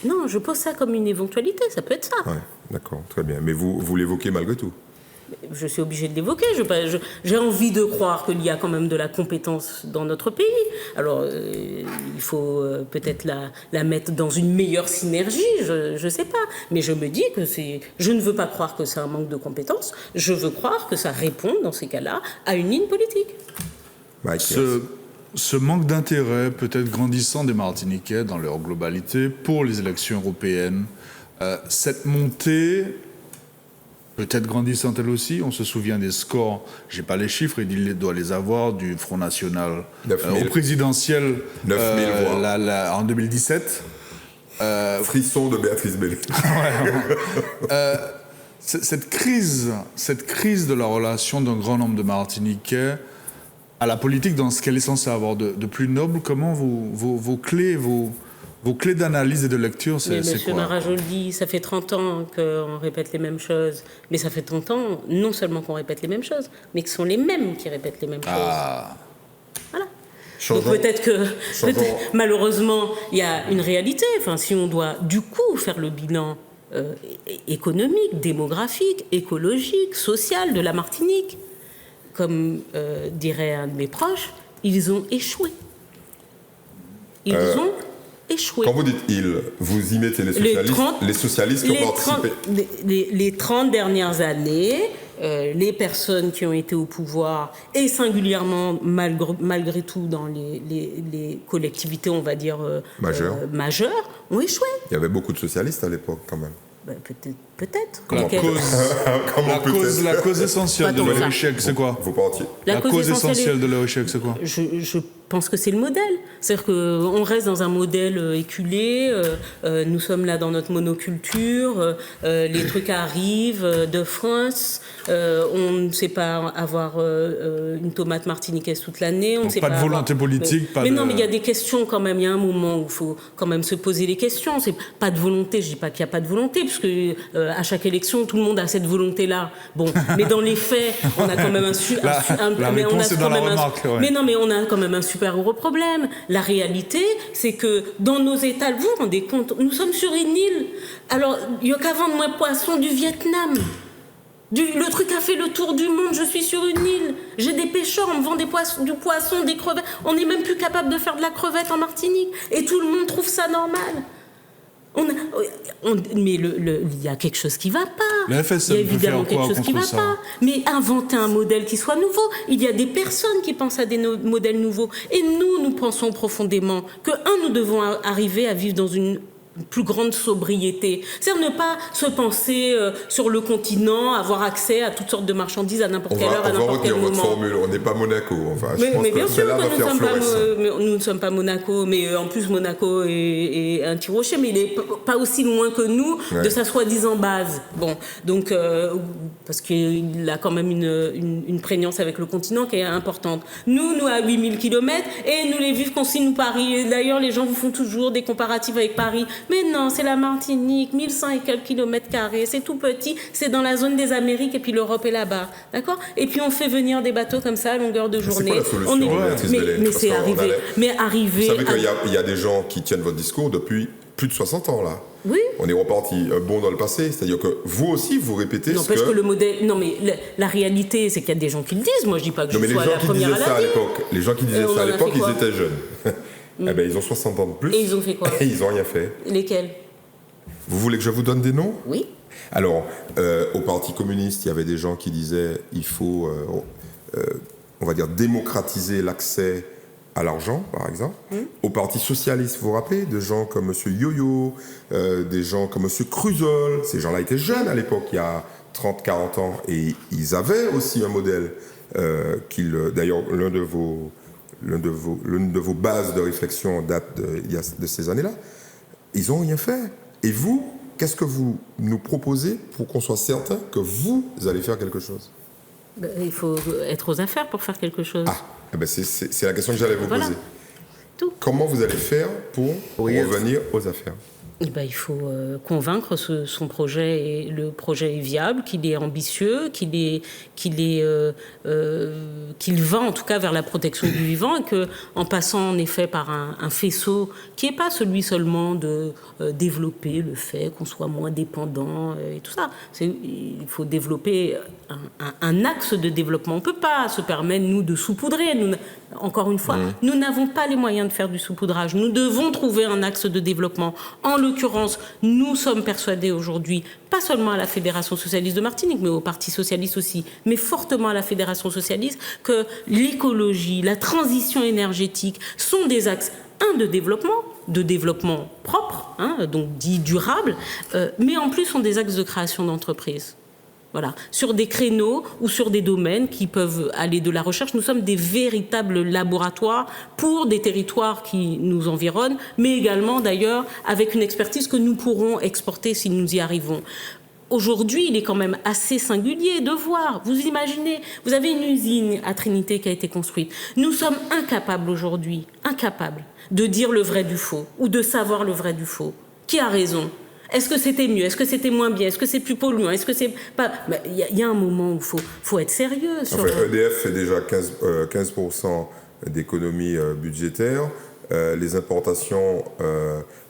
Non, je pose ça comme une éventualité. Ça peut être ça. Ouais, d'accord, très bien. Mais vous l'évoquez malgré tout. Je suis obligée de l'évoquer. J'ai envie de croire qu'il y a quand même de la compétence dans notre pays. Alors, il faut peut-être la mettre dans une meilleure synergie, je ne sais pas. Mais je me dis que je ne veux pas croire que c'est un manque de compétence. Je veux croire que ça répond, dans ces cas-là, à une ligne politique. Ce manque d'intérêt peut-être grandissant des Martiniquais dans leur globalité pour les élections européennes, cette montée peut-être grandissante elle aussi, on se souvient des scores, j'ai pas les chiffres, il doit les avoir, du Front National au présidentiel 9 000 voix. En 2017. Frisson de Béatrice Bellé. Cette crise de la relation d'un grand nombre de Martiniquais à la politique dans ce qu'elle est censée avoir de plus noble, comment vos clés d'analyse et de lecture, c'est quoi? Monsieur Marajol dit, ça fait 30 ans qu'on répète les mêmes choses. Mais ça fait 30 ans, non seulement qu'on répète les mêmes choses, mais que ce sont les mêmes qui répètent les mêmes choses. Voilà. Donc peut-être que, malheureusement, il y a une réalité. Enfin, si on doit, du coup, faire le bilan économique, démographique, écologique, social de la Martinique, comme dirait un de mes proches, ils ont échoué. Ils ont échoué. Quand vous dites « ils », vous y mettez les socialistes qui ont participé. Les 30 dernières années, les personnes qui ont été au pouvoir, et singulièrement, malgré tout, dans les collectivités, on va dire, majeures, ont échoué. Il y avait beaucoup de socialistes à l'époque, quand même. Peut-être. La cause essentielle de leur échec, c'est quoi? Vous partiez. La cause essentielle de leur échec, c'est quoi? pense que c'est le modèle. C'est-à-dire qu'on reste dans un modèle éculé, nous sommes là dans notre monoculture, les trucs arrivent de France, on ne sait pas avoir une tomate martiniquaise toute l'année. On ne sait pas de volonté politique. Mais non, mais il y a des questions quand même, il y a un moment où il faut quand même se poser les questions. C'est pas de volonté, je dis pas qu'il n'y a pas de volonté, parce que à chaque élection, tout le monde a cette volonté-là. Bon, mais dans les faits, on a quand même mais non, mais on a quand même un super gros problème. La réalité, c'est que dans nos étals, vous vous rendez compte, nous sommes sur une île. Alors, il n'y a qu'à vendre moins poisson du Vietnam. Le truc a fait le tour du monde, je suis sur une île. J'ai des pêcheurs, on me vend du poisson, des crevettes. On n'est même plus capable de faire de la crevette en Martinique. Et tout le monde trouve ça normal. Mais il y a quelque chose qui ne va pas. Il y a évidemment quelque chose qui ne va pas. Mais inventer un modèle qui soit nouveau. Il y a des personnes qui pensent à des modèles nouveaux. Et nous pensons profondément que, nous devons arriver à vivre dans une plus grande sobriété. C'est-à-dire ne pas se penser sur le continent, avoir accès à toutes sortes de marchandises à n'importe quelle heure, à n'importe quel moment. On va retenir votre formule, on n'est pas Monaco. Enfin, mais bien sûr que nous ne sommes pas Monaco, mais en plus Monaco est un petit rocher, mais il n'est pas aussi loin que nous de sa soi-disant base. Bon, donc, parce qu'il a quand même une prégnance avec le continent qui est importante. Nous à 8000 km, et nous les vivres qu'on signe Paris. Et d'ailleurs, les gens vous font toujours des comparatifs avec Paris. Mais non, c'est la Martinique, 1100 et quelques kilomètres carrés, c'est tout petit, c'est dans la zone des Amériques et puis l'Europe est là-bas, d'accord ? Et puis on fait venir des bateaux comme ça à longueur de journée. C'est quoi la solution, mais c'est arrivé. Vous savez qu'il y a des gens qui tiennent votre discours depuis plus de 60 ans là. Oui. On est reparti bon dans le passé, c'est-à-dire que vous aussi vous répétez ce que le modèle. Non mais la réalité, c'est qu'il y a des gens qui le disent. Moi, je dis pas que je sois la première à la dire. Les gens qui disaient ça à l'époque, ils étaient jeunes. Eh ben, ils ont 60 ans de plus. Et ils ont fait quoi ? Et ils n'ont rien fait. Lesquels ? Vous voulez que je vous donne des noms ? Oui. Alors, au Parti communiste, il y avait des gens qui disaient il faut, on va dire, démocratiser l'accès à l'argent, par exemple. Au Parti socialiste, vous vous rappelez, de gens comme M. Yoyo, des gens comme M. Cruzol. Ces gens-là étaient jeunes à l'époque, il y a 30-40 ans. Et ils avaient aussi un modèle d'ailleurs, l'une de vos bases de réflexion date de ces années-là. Ils n'ont rien fait. Et vous, qu'est-ce que vous nous proposez pour qu'on soit certain que vous allez faire quelque chose ? Il faut être aux affaires pour faire quelque chose. C'est la question que j'allais vous poser. Tout. Comment vous allez faire pour revenir aux affaires ? Il faut convaincre son projet, et le projet est viable, qu'il est ambitieux, qu'il va en tout cas vers la protection du vivant, et qu'en passant en effet par un faisceau qui n'est pas celui seulement de développer le fait qu'on soit moins dépendant et tout ça. Il faut développer un axe de développement. On ne peut pas se permettre, nous, de saupoudrer. Encore une fois, nous n'avons pas les moyens de faire du saupoudrage. Nous devons trouver un axe de développement. En l'occurrence, nous sommes persuadés aujourd'hui, pas seulement à la Fédération socialiste de Martinique, mais au Parti socialiste aussi, mais fortement à la Fédération socialiste, que l'écologie, la transition énergétique sont des axes, de développement propre, donc dit durable, mais en plus sont des axes de création d'entreprises. Voilà, sur des créneaux ou sur des domaines qui peuvent aller de la recherche. Nous sommes des véritables laboratoires pour des territoires qui nous environnent, mais également d'ailleurs avec une expertise que nous pourrons exporter si nous y arrivons. Aujourd'hui, il est quand même assez singulier de voir. Vous imaginez, vous avez une usine à Trinité qui a été construite. Nous sommes incapables aujourd'hui, de dire le vrai du faux ou de savoir le vrai du faux. Qui a raison ? Est-ce que c'était mieux ? Est-ce que c'était moins bien ? Est-ce que c'est plus polluant ? Est-ce que c'est pas... Il y a un moment où il faut être sérieux. EDF fait déjà 15% d'économie budgétaire. Les importations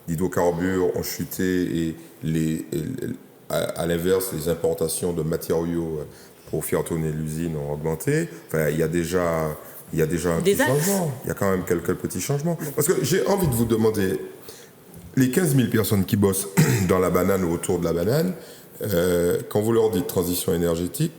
d'hydrocarbures ont chuté et à l'inverse, les importations de matériaux pour faire tourner l'usine ont augmenté. Enfin, il y a déjà un petit changement. Il y a quand même quelques petits changements. Parce que j'ai envie de vous demander... Les 15 000 personnes qui bossent dans la banane ou autour de la banane, quand vous leur dites transition énergétique,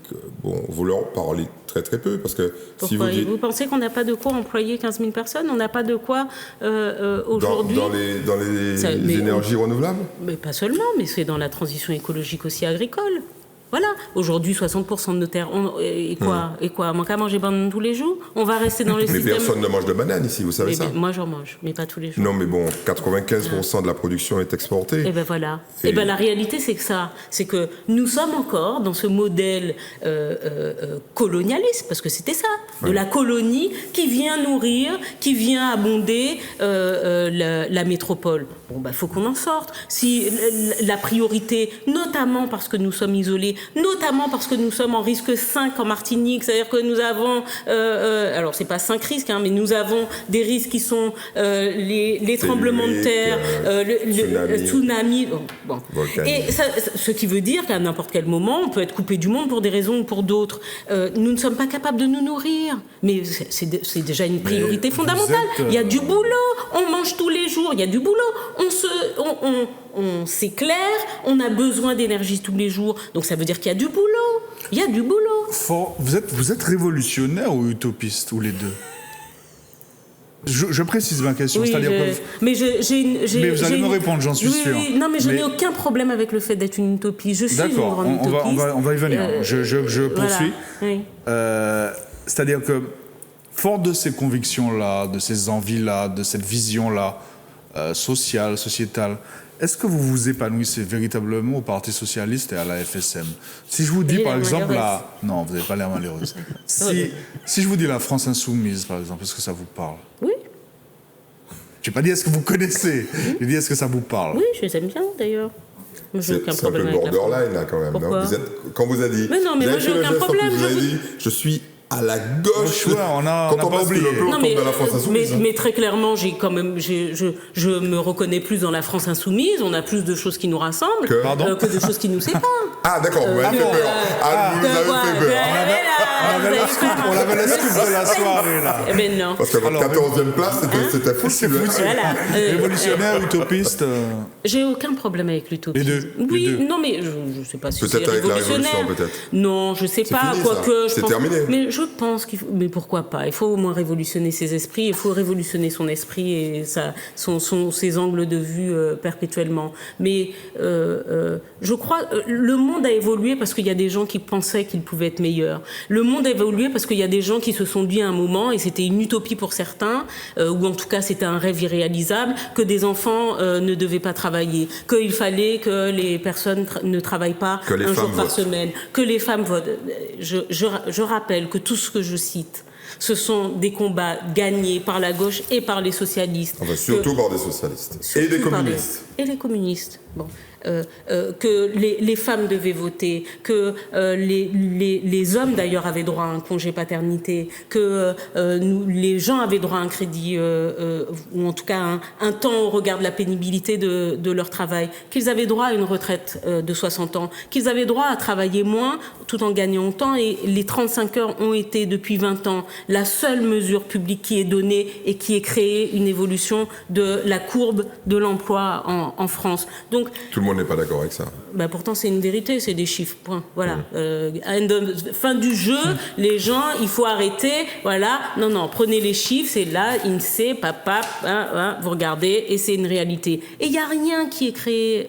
vous leur parlez très très peu. Parce que si vous pensez qu'on n'a pas de quoi employer 15 000 personnes ? On n'a pas de quoi aujourd'hui... Dans les énergies renouvelables ? Mais pas seulement, mais c'est dans la transition écologique aussi agricole. Voilà, aujourd'hui 60% de nos terres, et quoi, manque à manger banane tous les jours? On va rester dans le Mais système... personne ne mange de banane ici, vous savez ça? Moi j'en mange, mais pas tous les jours. Non, mais bon, 95% de la production est exportée. Et ben voilà. Et ben la réalité c'est que ça, c'est que nous sommes encore dans ce modèle colonialiste, parce que c'était ça, de la colonie qui vient nourrir, qui vient abonder la métropole. Bon ben faut qu'on en sorte. Si la priorité, notamment parce que nous sommes isolés, notamment parce que nous sommes en risque 5 en Martinique, c'est-à-dire que nous avons, alors c'est pas 5 risques, hein, mais nous avons des risques qui sont les tremblements de terre, le tsunami, bon. Et ça, ce qui veut dire qu'à n'importe quel moment, on peut être coupé du monde pour des raisons ou pour d'autres. Nous ne sommes pas capables de nous nourrir, mais c'est déjà une priorité fondamentale. Il y a du boulot, on mange tous les jours, il y a du boulot, c'est clair, on a besoin d'énergie tous les jours, donc ça veut dire qu'il y a du boulot. Il y a du boulot. Vous êtes révolutionnaire ou utopiste, ou les deux? Je précise ma question, oui, c'est-à-dire que... Mais vous allez me répondre, j'en suis sûr. Oui, non, mais je n'ai aucun problème avec le fait d'être une utopie. Je suis une grande utopiste. On va y venir. Je poursuis. Voilà. Oui. C'est-à-dire que, fort de ces convictions-là, de ces envies-là, de cette vision-là, sociale, sociétale, est-ce que vous vous épanouissez véritablement au Parti Socialiste et à la FSM? Si je vous dis, par exemple, Non, vous n'avez pas l'air malheureuse. Si je vous dis la France Insoumise, par exemple, est-ce que ça vous parle? Oui. Je n'ai pas dit est-ce que vous connaissez, j'ai dit est-ce que ça vous parle? Oui, je les aime bien, d'ailleurs. C'est un peu borderline, là, quand même. Pourquoi? Non, quand vous avez dit... Mais non, mais moi, j'ai aucun problème. Vous avez dit, je suis... à la gauche, on n'a pas oublié. De la France Insoumise. Mais très clairement, je me reconnais plus dans la France Insoumise. On a plus de choses qui nous rassemblent que de choses qui nous séparent. Ah d'accord, vous m'avez fait peur. Vous nous avez fait peur. On avait la scoop de la soirée, là. Eh ben non. Parce que votre 14e place, c'était foutu. Voilà. Révolutionnaire, utopiste. J'ai aucun problème avec l'utopie. Les deux. Oui, non, mais je ne sais pas si c'est peut-être avec la révolutionnaire. révolution, peut-être. Non, je ne sais pas. Fini, Quoique, c'est terminé. Mais je pense qu'il faut. Mais pourquoi pas? Il faut au moins révolutionner ses esprits. Il faut révolutionner son esprit et ses angles de vue perpétuellement. Mais je crois le monde a évolué parce qu'il y a des gens qui pensaient qu'il pouvait être meilleur. Le monde a évolué parce qu'il y a des gens qui se sont dit à un moment, et c'était une utopie pour certains, ou en tout cas c'était un rêve irréalisable, que des enfants ne devaient pas travailler, qu'il fallait que les personnes ne travaillent pas un jour par semaine, que les femmes votent. Je rappelle que tout ce que je cite, ce sont des combats gagnés par la gauche et par les socialistes. Enfin, surtout par des socialistes. Et des communistes. Et les communistes. Bon. Que les femmes devaient voter, que les hommes d'ailleurs avaient droit à un congé paternité, que les gens avaient droit à un crédit, ou en tout cas un temps au regard de la pénibilité de leur travail, qu'ils avaient droit à une retraite de 60 ans, qu'ils avaient droit à travailler moins tout en gagnant autant, et les 35 heures ont été depuis 20 ans la seule mesure publique qui est donnée et qui ait créé une évolution de la courbe de l'emploi en France. Donc, tout le monde n'est pas d'accord avec ça. Bah pourtant, c'est une vérité, c'est des chiffres, point. Voilà. Fin du jeu, les gens, il faut arrêter. Voilà. Non, prenez les chiffres, c'est là, INSEE, papa, vous regardez, et c'est une réalité. Et il n'y a rien qui ait créé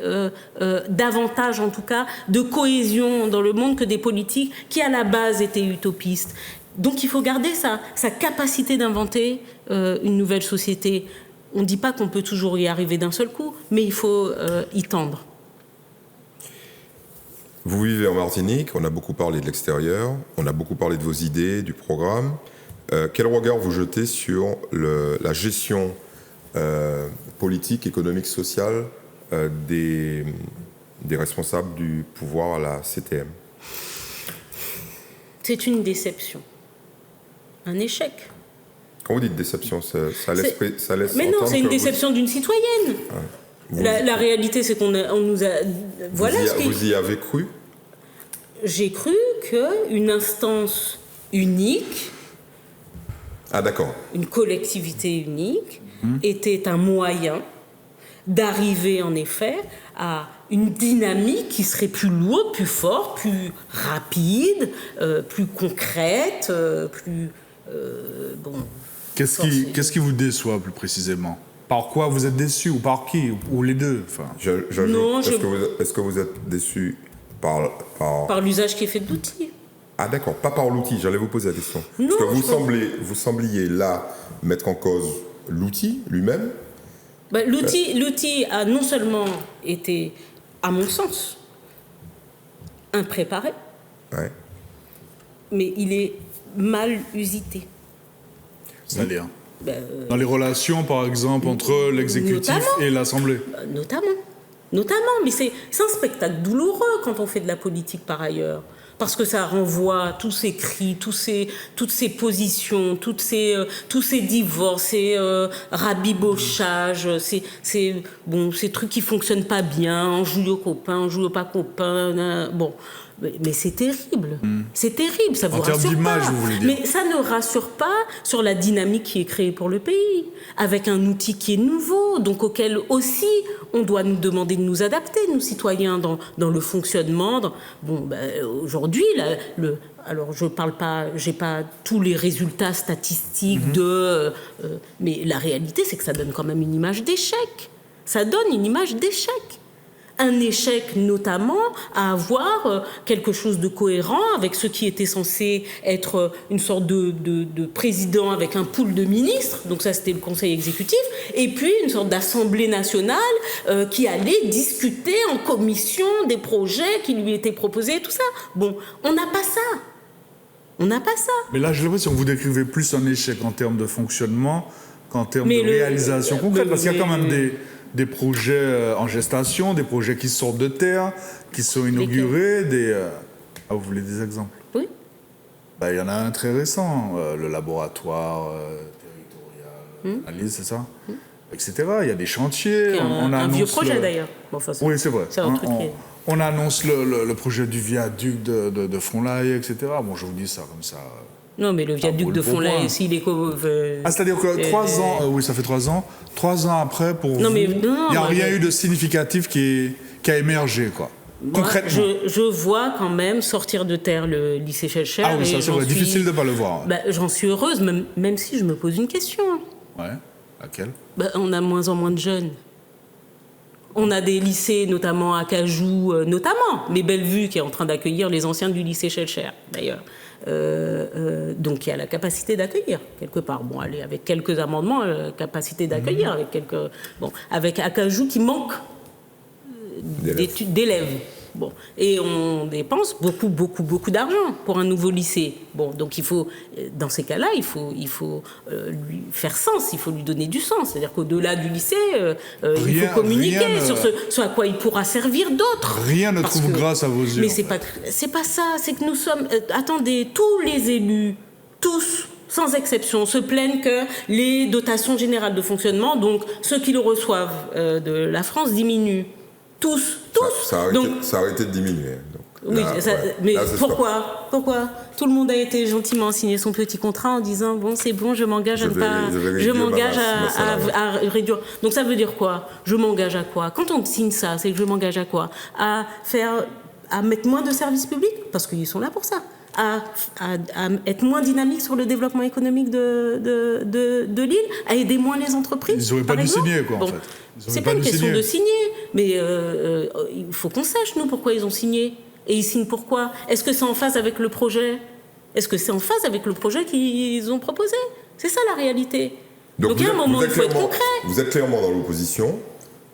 davantage, en tout cas, de cohésion dans le monde que des politiques qui, à la base, étaient utopistes. Donc, il faut garder sa capacité d'inventer une nouvelle société. On ne dit pas qu'on peut toujours y arriver d'un seul coup, mais il faut y tendre. Vous vivez en Martinique, on a beaucoup parlé de l'extérieur, on a beaucoup parlé de vos idées, du programme. Quel regard vous jetez sur la gestion politique, économique, sociale des responsables du pouvoir à la CTM? C'est une déception, un échec. Quand vous dites déception, ça laisse mais non, c'est une déception d'une citoyenne. La réalité, c'est qu'on nous a... Voilà vous y avez cru? J'ai cru qu'une instance unique, d'accord, une collectivité unique, était un moyen d'arriver en effet à une dynamique qui serait plus lourde, plus forte, plus rapide, plus concrète, plus... bon... Qu'est-ce qui vous déçoit plus précisément? Par quoi vous êtes déçu, ou par qui, ou les deux? Est-ce que vous êtes déçu Par l'usage qui est fait de l'outil. Ah d'accord, pas par l'outil, j'allais vous poser la question. Non, parce que vous sembliez là mettre en cause l'outil lui-même. L'outil a non seulement été, à mon sens, impréparé, Ouais. mais il est mal usité. C'est-à-dire dans les relations, par exemple, entre l'exécutif et l'Assemblée. Notamment, mais c'est un spectacle douloureux quand on fait de la politique par ailleurs. Parce que ça renvoie tous ces cris, toutes ces positions, tous ces divorces, ces rabibochages, ces trucs qui fonctionnent pas bien, on joue aux copains, on joue pas copains, bon. Mais c'est terrible. C'est terrible, ça vous rassure pas. En termes d'image, vous voulez dire. Mais ça ne rassure pas sur la dynamique qui est créée pour le pays, avec un outil qui est nouveau, donc auquel aussi on doit nous demander de nous adapter, nous citoyens, dans le fonctionnement. Aujourd'hui, alors je parle pas, j'ai pas tous les résultats statistiques mais la réalité, c'est que ça donne quand même une image d'échec. Ça donne une image d'échec. Un échec notamment à avoir quelque chose de cohérent avec ce qui était censé être une sorte de président avec un pool de ministres, donc ça c'était le conseil exécutif, et puis une sorte d'assemblée nationale qui allait discuter en commission des projets qui lui étaient proposés, tout ça. Bon, on n'a pas ça. On n'a pas ça. Mais là, j'ai l'impression que vous décrivez plus un échec en termes de fonctionnement qu'en termes de réalisation concrète, parce qu'il y a quand même des projets en gestation, des projets qui sortent de terre, qui sont inaugurés, vous voulez des exemples? Oui. Il y en a un très récent, le laboratoire territorial, analyse, c'est ça, etc. Il y a des chantiers. On un vieux projet d'ailleurs. Bon, oui, c'est vrai. C'est un truc on annonce le projet du viaduc de Fonlaye, etc. Bon, je vous dis ça comme ça. Non, mais le viaduc de Fonlaye, s'il est... c'est-à-dire que 3 ans... oui, ça fait 3 ans. 3 ans après, pour vous, il n'y a rien eu de significatif qui a émergé, quoi. Concrètement. Je vois quand même sortir de terre le lycée Schellcher. Ah oui, ça c'est difficile de ne pas le voir. J'en suis heureuse, même si je me pose une question. Ouais, laquelle? On a moins en moins de jeunes. On a des lycées, notamment à Cajou, mais Bellevue, qui est en train d'accueillir les anciens du lycée Schellcher, d'ailleurs. Donc il y a la capacité d'accueillir quelque part. Bon, allez, avec quelques amendements, capacité d'accueillir avec Acajou qui manque d'élèves. Bon, et on dépense beaucoup d'argent pour un nouveau lycée. Bon, donc il faut, dans ces cas-là, il faut lui faire sens, il faut lui donner du sens. C'est-à-dire qu'au-delà du lycée, il faut communiquer sur ce à quoi il pourra servir d'autres. Rien ne trouve grâce à vos yeux. Mais c'est pas ça. C'est que nous sommes. Attendez, tous les élus, tous, sans exception, se plaignent que les dotations générales de fonctionnement, donc ceux qui le reçoivent de la France, diminuent. Tous. Ça a arrêté de diminuer. Donc, oui, mais pourquoi tout le monde a été gentiment signé son petit contrat en disant bon, c'est bon, je m'engage à réduire. Donc ça veut dire quoi? Je m'engage à quoi? Quand on signe ça, c'est que je m'engage à quoi? À mettre moins de services publics, parce qu'ils sont là pour ça. À être moins dynamique sur le développement économique de l'île, à aider moins les entreprises. Ils n'auraient pas dû signer, quoi, en fait. C'est pas une question de signer, mais il faut qu'on sache, nous, pourquoi ils ont signé. Et ils signent pourquoi? Est-ce que c'est en phase avec le projet? Est-ce que c'est en phase avec le projet qu'ils ont proposé? C'est ça, la réalité. Donc il y a un moment où il faut être concret. Vous êtes clairement dans l'opposition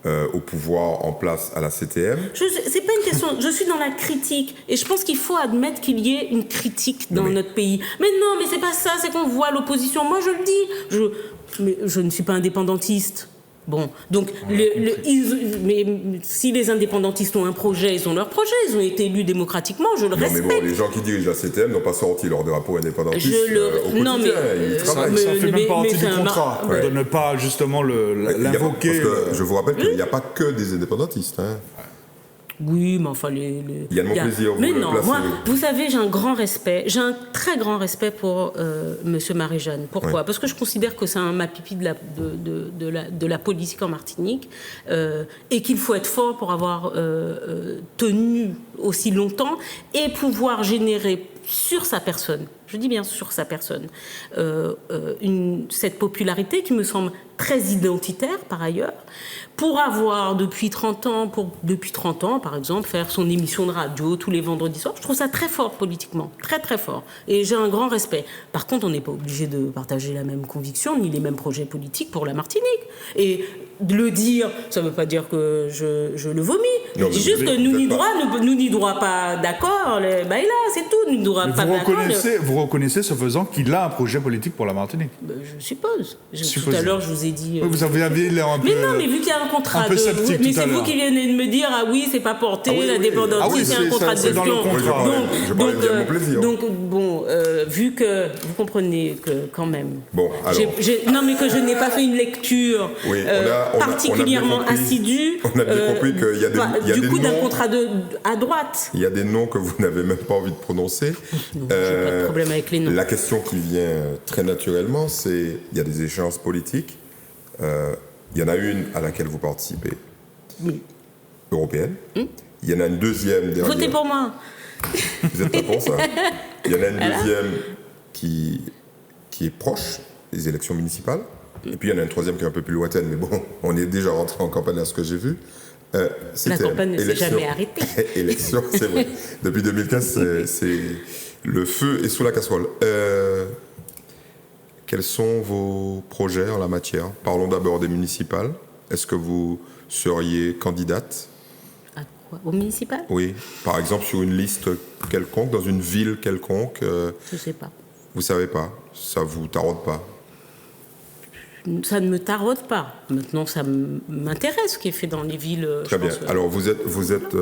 au pouvoir en place à la CTM. C'est pas une question. Je suis dans la critique. Et je pense qu'il faut admettre qu'il y ait une critique dans notre pays. Mais non, mais c'est pas ça. C'est qu'on voit l'opposition. Moi, je le dis. Mais je ne suis pas indépendantiste. Bon, donc, mais si les indépendantistes ont un projet, ils ont leur projet, ils ont été élus démocratiquement, je le respecte. Mais bon, les gens qui dirigent la CTM n'ont pas sorti leur drapeau indépendantiste au quotidien. Non, mais ça fait même partie du contrat, de ne pas justement l'invoquer. Parce que je vous rappelle qu'il n'y a pas que des indépendantistes. Hein. Oui, mais enfin, Yann Monplaisir, mais non, moi, vous savez, j'ai un très grand respect pour Monsieur Marie-Jeanne. Pourquoi? Parce que je considère que c'est un mapipi de la politique en Martinique et qu'il faut être fort pour avoir tenu aussi longtemps et pouvoir générer sur sa personne, je dis bien sur sa personne, cette popularité qui me semble très identitaire par ailleurs, pour avoir depuis 30 ans, par exemple, faire son émission de radio tous les vendredis soirs. Je trouve ça très fort politiquement, très très fort. Et j'ai un grand respect. Par contre, on n'est pas obligé de partager la même conviction, ni les mêmes projets politiques pour la Martinique. Et de le dire, ça ne veut pas dire que je le vomis. Non, c'est juste que nous n'y droit pas d'accord. Là, c'est tout. Nous n'y droit pas d'accord. Vous reconnaissez ce faisant qu'il a un projet politique pour la Martinique? Je suppose. Tout à l'heure, je vous ai dit... Vous aviez l'air un peu... Mais non, mais vu qu'il y a un contrat un peu sceptique mais c'est vous qui venez de me dire, ah oui, c'est pas porté, la dépendance, c'est un contrat de gestion. Donc, bon, vu que vous comprenez que quand même... Bon, alors... non, mais que je n'ai pas fait une lecture particulièrement assidue... On a bien compris qu'il y a des du coup, noms... d'un contrat à droite. Il y a des noms que vous n'avez même pas envie de prononcer. Non, j'ai pas de problème avec les noms. La question qui vient très naturellement, c'est... Il y a des échéances politiques. Il y en a une à laquelle vous participez, européenne. Il y en a une deuxième derrière. Votez pour moi. Vous êtes pas pour ça. Il y en a une deuxième qui est proche des élections municipales. Et puis il y en a une troisième qui est un peu plus lointaine. Mais bon, on est déjà rentré en campagne à ce que j'ai vu. La campagne ne s'est jamais arrêtée. Élection, c'est vrai. Depuis 2015, c'est le feu est sous la casserole. Quels sont vos projets en la matière? Parlons d'abord des municipales. Est-ce que vous seriez candidate? À quoi? Au municipal? Oui. Par exemple, sur une liste quelconque, dans une ville quelconque. Je ne sais pas. Vous ne savez pas? Ça ne vous taraude pas? Ça ne me taraude pas. Maintenant, ça m'intéresse ce qui est fait dans les villes. Très bien. Alors, vous êtes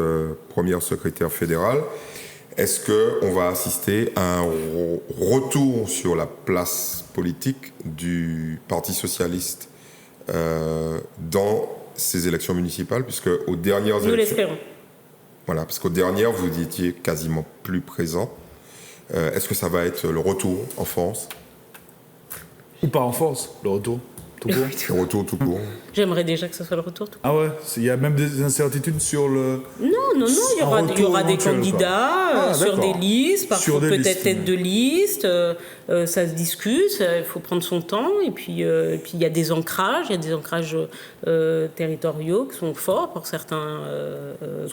première secrétaire fédérale. Est-ce qu'on va assister à un retour sur la place politique du Parti socialiste dans ces élections municipales, puisque aux dernières élections... Nous l'espérons. Voilà, parce qu'aux dernières, vous étiez quasiment plus présent. Est-ce que ça va être le retour en France? Ou pas en France, le retour tout court. Le retour tout court. J'aimerais déjà que ce soit le retour tout court. Ah ouais, il y a même des incertitudes sur le... Non, il y aura des candidats sur des listes, parfois peut-être tête de liste, ça se discute, il faut prendre son temps, et puis il y a des ancrages, territoriaux qui sont forts pour certains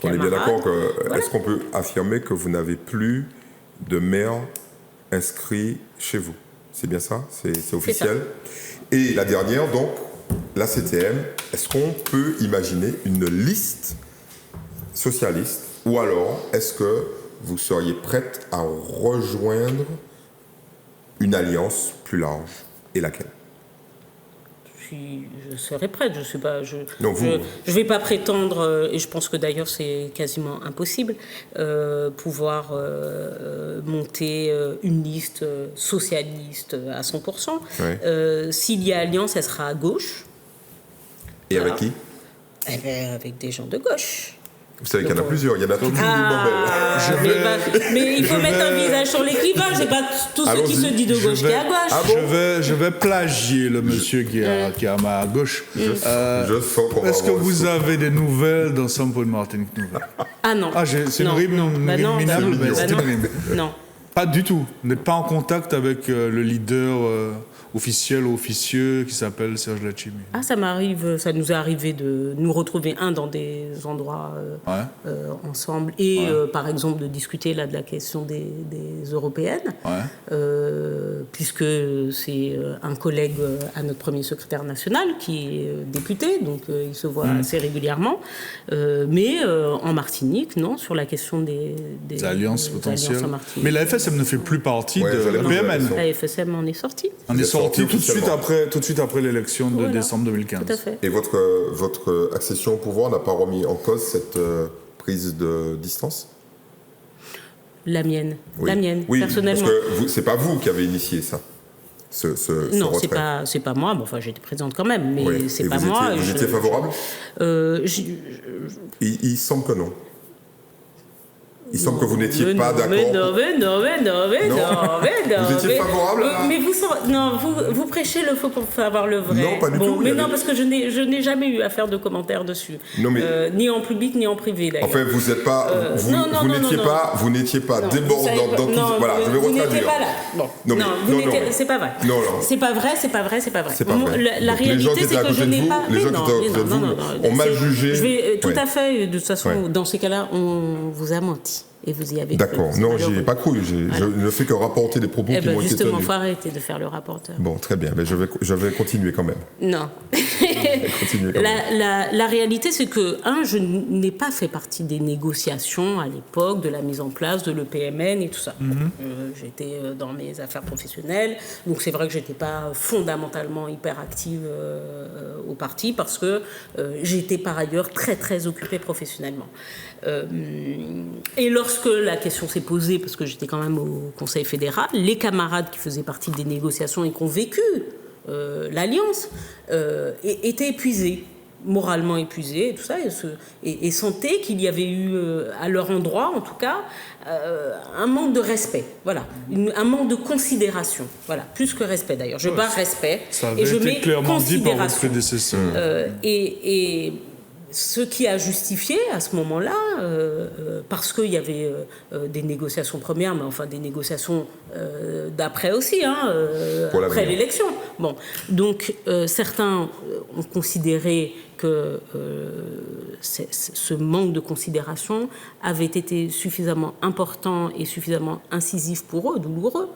on est bien d'accord que... Voilà. Est-ce qu'on peut affirmer que vous n'avez plus de maire inscrit chez vous? C'est bien ça? C'est officiel? Et la dernière, donc, la CTM, est-ce qu'on peut imaginer une liste socialiste, ou alors est-ce que vous seriez prête à rejoindre une alliance plus large? Et laquelle? Je serais prête, je vais pas prétendre, et je pense que d'ailleurs c'est quasiment impossible, pouvoir monter une liste socialiste à 100%. Ouais. S'il y a alliance, elle sera à gauche. Et voilà. Avec qui? Eh bien, avec des gens de gauche. Vous savez qu'il y en a plusieurs, il y en a tout mais il faut mettre un visage sur l'équipage, c'est pas tous ceux qui se disent de gauche qui est à gauche. Je vais plagier le monsieur qui est à ma gauche. Est-ce que vous avez des nouvelles d'Ensemble pour une Martinique nouvelle? Ah non. Ah, c'est une rime minable, mais c'est une rime. Non. Pas du tout. Vous n'êtes pas en contact avec le leader officiel ou officieux qui s'appelle Serge Lachimi? Ah, ça nous est arrivé de nous retrouver dans des endroits ensemble et par exemple de discuter là de la question des européennes, puisque c'est un collègue à notre premier secrétaire national qui est député, donc il se voit assez régulièrement, mais en Martinique, non, sur la question des alliances potentielles. Mais la FSM ne fait plus partie de la PMN. La FSM en est sortie. On est sorti tout de suite après l'élection de décembre 2015. Tout à fait. Et votre accession au pouvoir n'a pas remis en cause cette prise de distance? La mienne, personnellement. Parce que c'est pas vous qui avez initié ça. Non, retrait. c'est pas moi. Bon, enfin, j'étais présente quand même, mais c'est pas moi. Vous étiez favorable? Il semble que non. Il semble que vous n'étiez pas d'accord. Mais non. Vous étiez favorable vous prêchez le faux pour avoir le vrai. Non, pas du tout. Mais non, parce que je n'ai jamais eu à faire de commentaires dessus. Non, mais ni en public, ni en privé, d'ailleurs. Enfin, vous n'êtes pas... vous n'étiez pas débordant dans tout... Voilà, je vais retraduire. Vous n'étiez pas là. Bon. Non, c'est pas vrai. Non. C'est pas vrai. La Donc, réalité, c'est que je n'ai pas... Les gens qui étaient à côté de vous ont mal jugé. Tout à fait. De toute façon, dans ces cas-là, on vous a menti. Et vous y avez D'accord. Non, j'y ai pas cru. Je ne fais que rapporter des propos qui m'ont été tenus. Justement, il faut arrêter de faire le rapporteur. Bon, très bien. Mais je vais continuer quand même. Non. La réalité, c'est que, je n'ai pas fait partie des négociations à l'époque de la mise en place de l'EPMN et tout ça. J'étais dans mes affaires professionnelles. Donc, c'est vrai que je n'étais pas fondamentalement hyper active au parti parce que j'étais par ailleurs très, très occupée professionnellement. Et lorsque la question s'est posée, parce que j'étais quand même au Conseil fédéral, les camarades qui faisaient partie des négociations et qui ont vécu l'alliance étaient épuisés, moralement épuisés et tout ça, et sentaient qu'il y avait eu, à leur endroit en tout cas, un manque de respect, voilà, un manque de considération, voilà, plus que respect d'ailleurs. Je bats respect et je mets clairement dit par votre considération. prédécesseur. Et ce qui a justifié à ce moment-là, parce qu'il y avait des négociations premières, mais enfin des négociations d'après aussi, après l'élection. Bon, donc certains ont considéré que ce manque de considération avait été suffisamment important et suffisamment incisif pour eux, douloureux,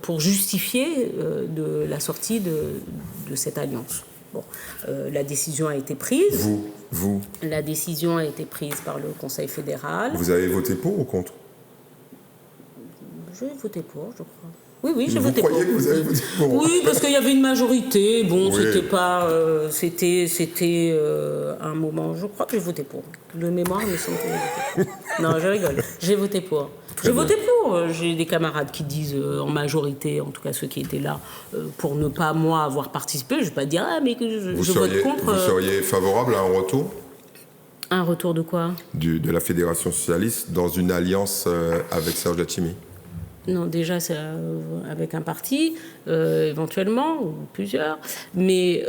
pour justifier de la sortie de cette alliance. Bon, la décision a été prise. Vous. La décision a été prise par le Conseil fédéral. Vous avez voté pour ou contre? J'ai voté pour, je crois. Oui, j'ai voté pour. Vous croyez que vous avez voté pour? Oui, parce qu'il y avait une majorité. Bon, oui. C'était pas... c'était un moment... Je crois que j'ai voté pour. De mémoire, il me semble que j'ai voté pour. Non, je rigole. J'ai voté pour. J'ai voté pour. J'ai des camarades qui disent en majorité, en tout cas ceux qui étaient là, pour ne pas, moi, avoir participé. Je ne vais pas dire, mais que je vote contre. Vous seriez favorable à un retour? Un retour de quoi? De la Fédération socialiste dans une alliance avec Serge Letchimy? Non, déjà, c'est avec un parti, éventuellement, ou plusieurs. Mais,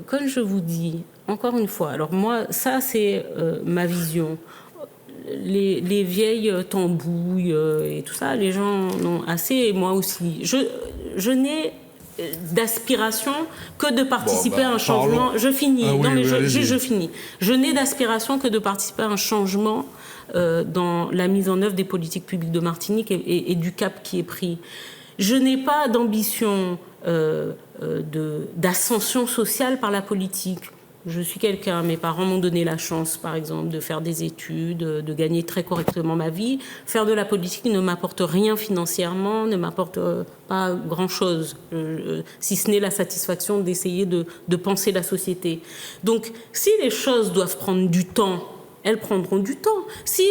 comme je vous dis, encore une fois, alors moi, ça, c'est ma vision. Les vieilles tambouilles et tout ça, les gens en ont assez, et moi aussi. Je n'ai d'aspiration que de participer à un changement. Je finis. Je finis. Je n'ai d'aspiration que de participer à un changement dans la mise en œuvre des politiques publiques de Martinique et du cap qui est pris. Je n'ai pas d'ambition d'ascension sociale par la politique. Je suis quelqu'un, mes parents m'ont donné la chance, par exemple, de faire des études, de gagner très correctement ma vie. Faire de la politique ne m'apporte rien financièrement, ne m'apporte pas grand-chose, si ce n'est la satisfaction d'essayer de penser la société. Donc, si les choses doivent prendre du temps, elles prendront du temps. Si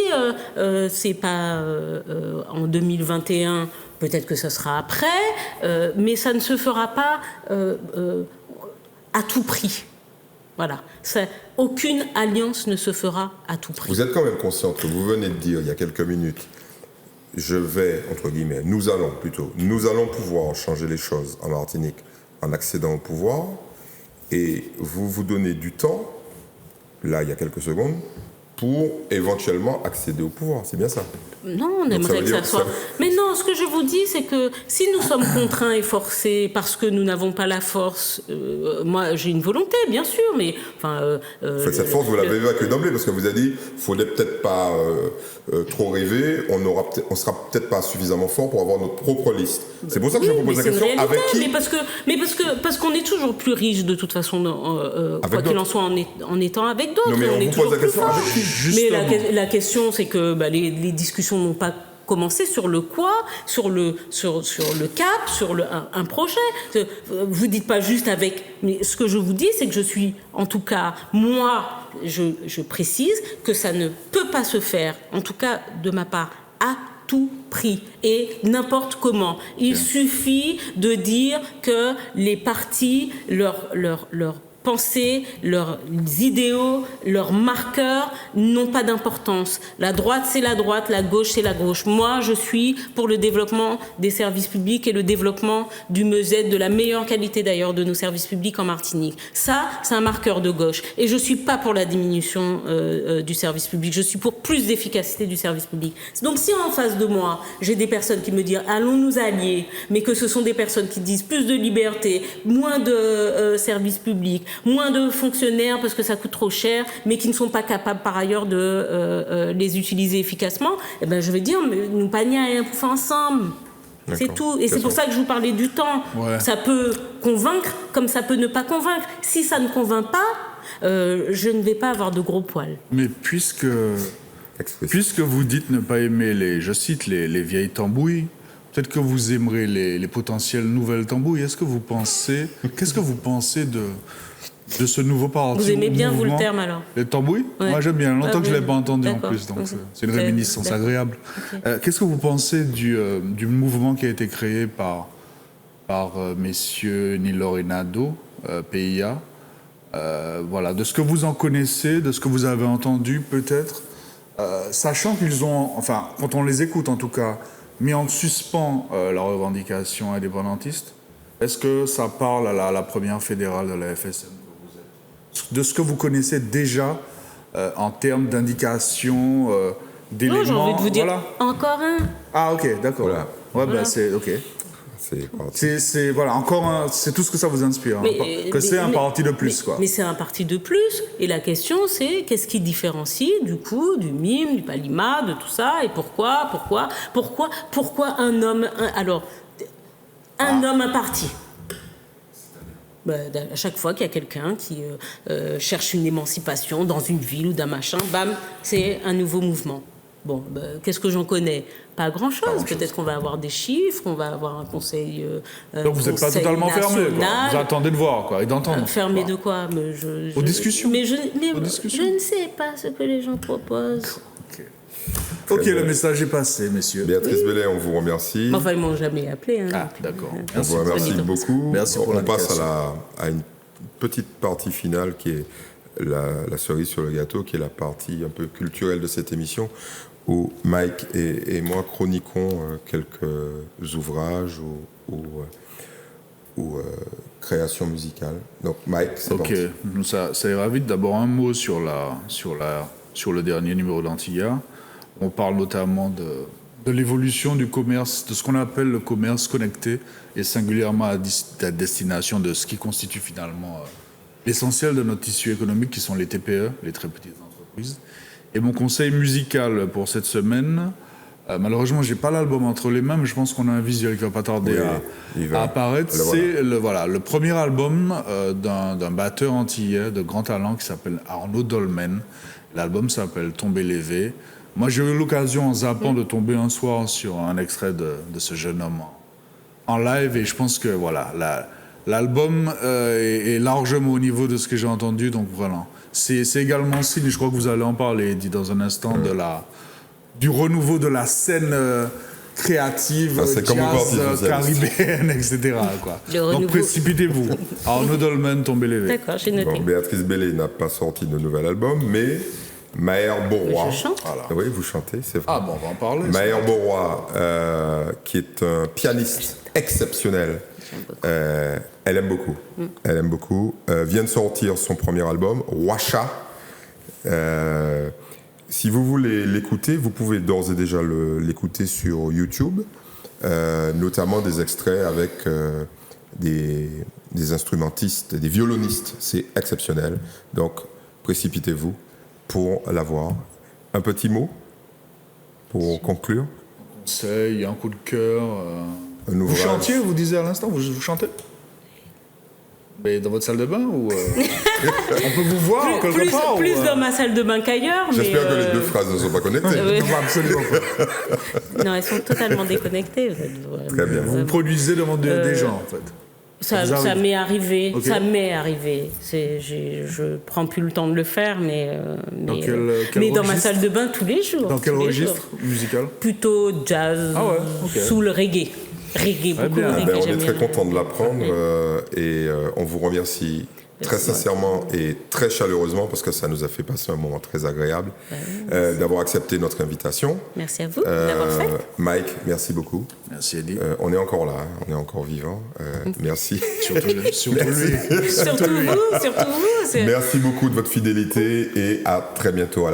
c'est pas en 2021, peut-être que ce sera après, mais ça ne se fera pas à tout prix. Voilà. Aucune alliance ne se fera à tout prix. Vous êtes quand même consciente que vous venez de dire il y a quelques minutes, nous allons pouvoir changer les choses en Martinique en accédant au pouvoir, et vous donnez du temps, là il y a quelques secondes, pour éventuellement accéder au pouvoir. C'est bien ça? Non, on aimerait que ça soit... Mais non, ce que je vous dis, c'est que si nous sommes contraints et forcés parce que nous n'avons pas la force, moi j'ai une volonté, bien sûr, mais... cette force, vous l'avez évacuée d'emblée, parce que vous avez dit, il ne faudrait peut-être pas trop rêver, on sera peut-être pas suffisamment fort pour avoir notre propre liste. C'est pour ça que je vous pose la question, avec qui? parce qu'on est toujours plus riche de toute façon, quoi qu'il en soit, en étant avec d'autres. Non, mais on est vous pose la question fort. avec qui? Mais la question, c'est que les discussions n'ont pas commencé sur le quoi, sur le cap, sur un projet. Vous dites pas juste avec... Mais ce que je vous dis, c'est que je suis, en tout cas, moi, je précise que ça ne peut pas se faire, en tout cas de ma part, à tout prix et n'importe comment. Il suffit de dire que les partis, leur pensées, leurs idéaux, leurs marqueurs n'ont pas d'importance. La droite, c'est la droite, la gauche, c'est la gauche. Moi, je suis pour le développement des services publics et le développement du MESED, de la meilleure qualité d'ailleurs de nos services publics en Martinique. Ça, c'est un marqueur de gauche. Et je ne suis pas pour la diminution du service public. Je suis pour plus d'efficacité du service public. Donc si en face de moi, j'ai des personnes qui me disent « allons nous allier », mais que ce sont des personnes qui disent plus de liberté, moins de services publics, moins de fonctionnaires parce que ça coûte trop cher, mais qui ne sont pas capables par ailleurs de les utiliser efficacement, eh ben, je vais dire, mais nous pas ni à pour faire ensemble. C'est tout. Et c'est pour ça que je vous parlais du temps. Ouais. Ça peut convaincre comme ça peut ne pas convaincre. Si ça ne convainc pas, je ne vais pas avoir de gros poils. Mais puisque vous dites ne pas aimer je cite, les vieilles tambouilles, peut-être que vous aimerez les potentielles nouvelles tambouilles. Qu'est-ce que vous pensez de ce nouveau parti? Vous aimez bien, vous, le terme, alors? Les tambouilles? Ouais. Moi, j'aime bien. Longtemps que je ne l'ai pas entendu, en plus. Donc, c'est une réminiscence agréable. Okay. Qu'est-ce que vous pensez du mouvement qui a été créé par messieurs Nilo Renado, PIA? Voilà, de ce que vous en connaissez, de ce que vous avez entendu, peut-être, sachant qu'ils ont, enfin, quand on les écoute, en tout cas, mis en suspens la revendication indépendantiste, est-ce que ça parle à la première fédérale de la FSM? De ce que vous connaissez déjà en termes d'indications, d'éléments. Non, j'ai envie de vous dire, voilà. Encore un. Ah, ok, d'accord. Voilà. Ouais, voilà. Ben c'est ok. C'est voilà, encore un. C'est tout ce que ça vous inspire. C'est un parti de plus, quoi. Mais c'est un parti de plus. Et la question, c'est qu'est-ce qui différencie du coup du MIM, du Palima, de tout ça, et pourquoi un homme, un homme, un parti. À chaque fois qu'il y a quelqu'un qui cherche une émancipation dans une ville ou d'un machin, bam, c'est un nouveau mouvement. Bon, qu'est-ce que j'en connais? Pas grand-chose. Peut-être qu'on va avoir des chiffres, on va avoir un conseil donc vous n'êtes pas totalement fermé, quoi. Vous attendez de voir, quoi, et d'entendre. Fermé de quoi? Aux discussions. Mais je ne sais pas ce que les gens proposent. Ok, le message est passé, messieurs. Béatrice Bellet, on vous remercie. Enfin, ils ne m'ont jamais appelé. Hein, ah, d'accord. On vous remercie beaucoup. Merci pour on passe à une petite partie finale qui est la cerise sur le gâteau, qui est la partie un peu culturelle de cette émission, où Mike et moi chroniquons quelques ouvrages ou créations musicales. Donc Mike, c'est parti. Ok, ça ira vite. D'abord un mot sur le dernier numéro d'Antilla. On parle notamment de l'évolution du commerce, de ce qu'on appelle le commerce connecté, et singulièrement à destination de ce qui constitue finalement l'essentiel de notre tissu économique, qui sont les TPE, les très petites entreprises. Et mon conseil musical pour cette semaine, malheureusement, je n'ai pas l'album entre les mains, mais je pense qu'on a un visuel qui ne va pas tarder à apparaître. C'est le premier album d'un batteur antillais de grand talent qui s'appelle Arnaud Dolmen. L'album s'appelle Tomber Lévé. Moi, j'ai eu l'occasion, en zappant, de tomber un soir sur un extrait de ce jeune homme en live, et je pense que voilà, l'album est largement au niveau de ce que j'ai entendu, donc voilà. C'est également signe, je crois que vous allez en parler, dit dans un instant, du renouveau de la scène créative, jazz, caribéenne, etc. Quoi. Donc précipitez-vous. Arnaud Dolmen, Tomber Lévé. D'accord, j'ai noté. Bon, Béatrice Bellet n'a pas sorti de nouvel album, mais Maher Borois. Je chante. Voilà. Oui, vous chantez, c'est vrai. Ah bon, on va en parler. Maher Borois, qui est un pianiste exceptionnel. Elle aime beaucoup. Elle aime beaucoup. Vient de sortir son premier album, Wacha. Si vous voulez l'écouter, vous pouvez d'ores et déjà l'écouter sur YouTube, notamment des extraits avec des instrumentistes, des violonistes. C'est exceptionnel. Donc, précipitez-vous pour la voir. Un petit mot pour conclure. Un conseil, un coup de cœur. Vous chantiez, vous disiez à l'instant, vous chantez? Mais dans votre salle de bain ou on peut vous voir quelque part plus dans ma salle de bain qu'ailleurs. J'espère que les deux phrases ne sont pas connectées. Non, absolument pas. Non, elles sont totalement déconnectées. Très bien. Vous produisez devant des gens, en fait. Ça m'est arrivé. Okay. Ça m'est arrivé. Je prends plus le temps de le faire, mais dans ma salle de bain tous les jours. Dans quel registre musical? Plutôt jazz, sous le reggae. Reggae, beaucoup de reggae. On est très content de l'apprendre et on vous remercie très sincèrement et très chaleureusement, parce que ça nous a fait passer un moment très agréable, d'avoir accepté notre invitation. Merci à vous d'avoir fait. Mike, merci beaucoup. Merci Eddie. On est encore là, on est encore vivant. Merci. Surtout lui. Surtout vous. Merci beaucoup de votre fidélité et à très bientôt.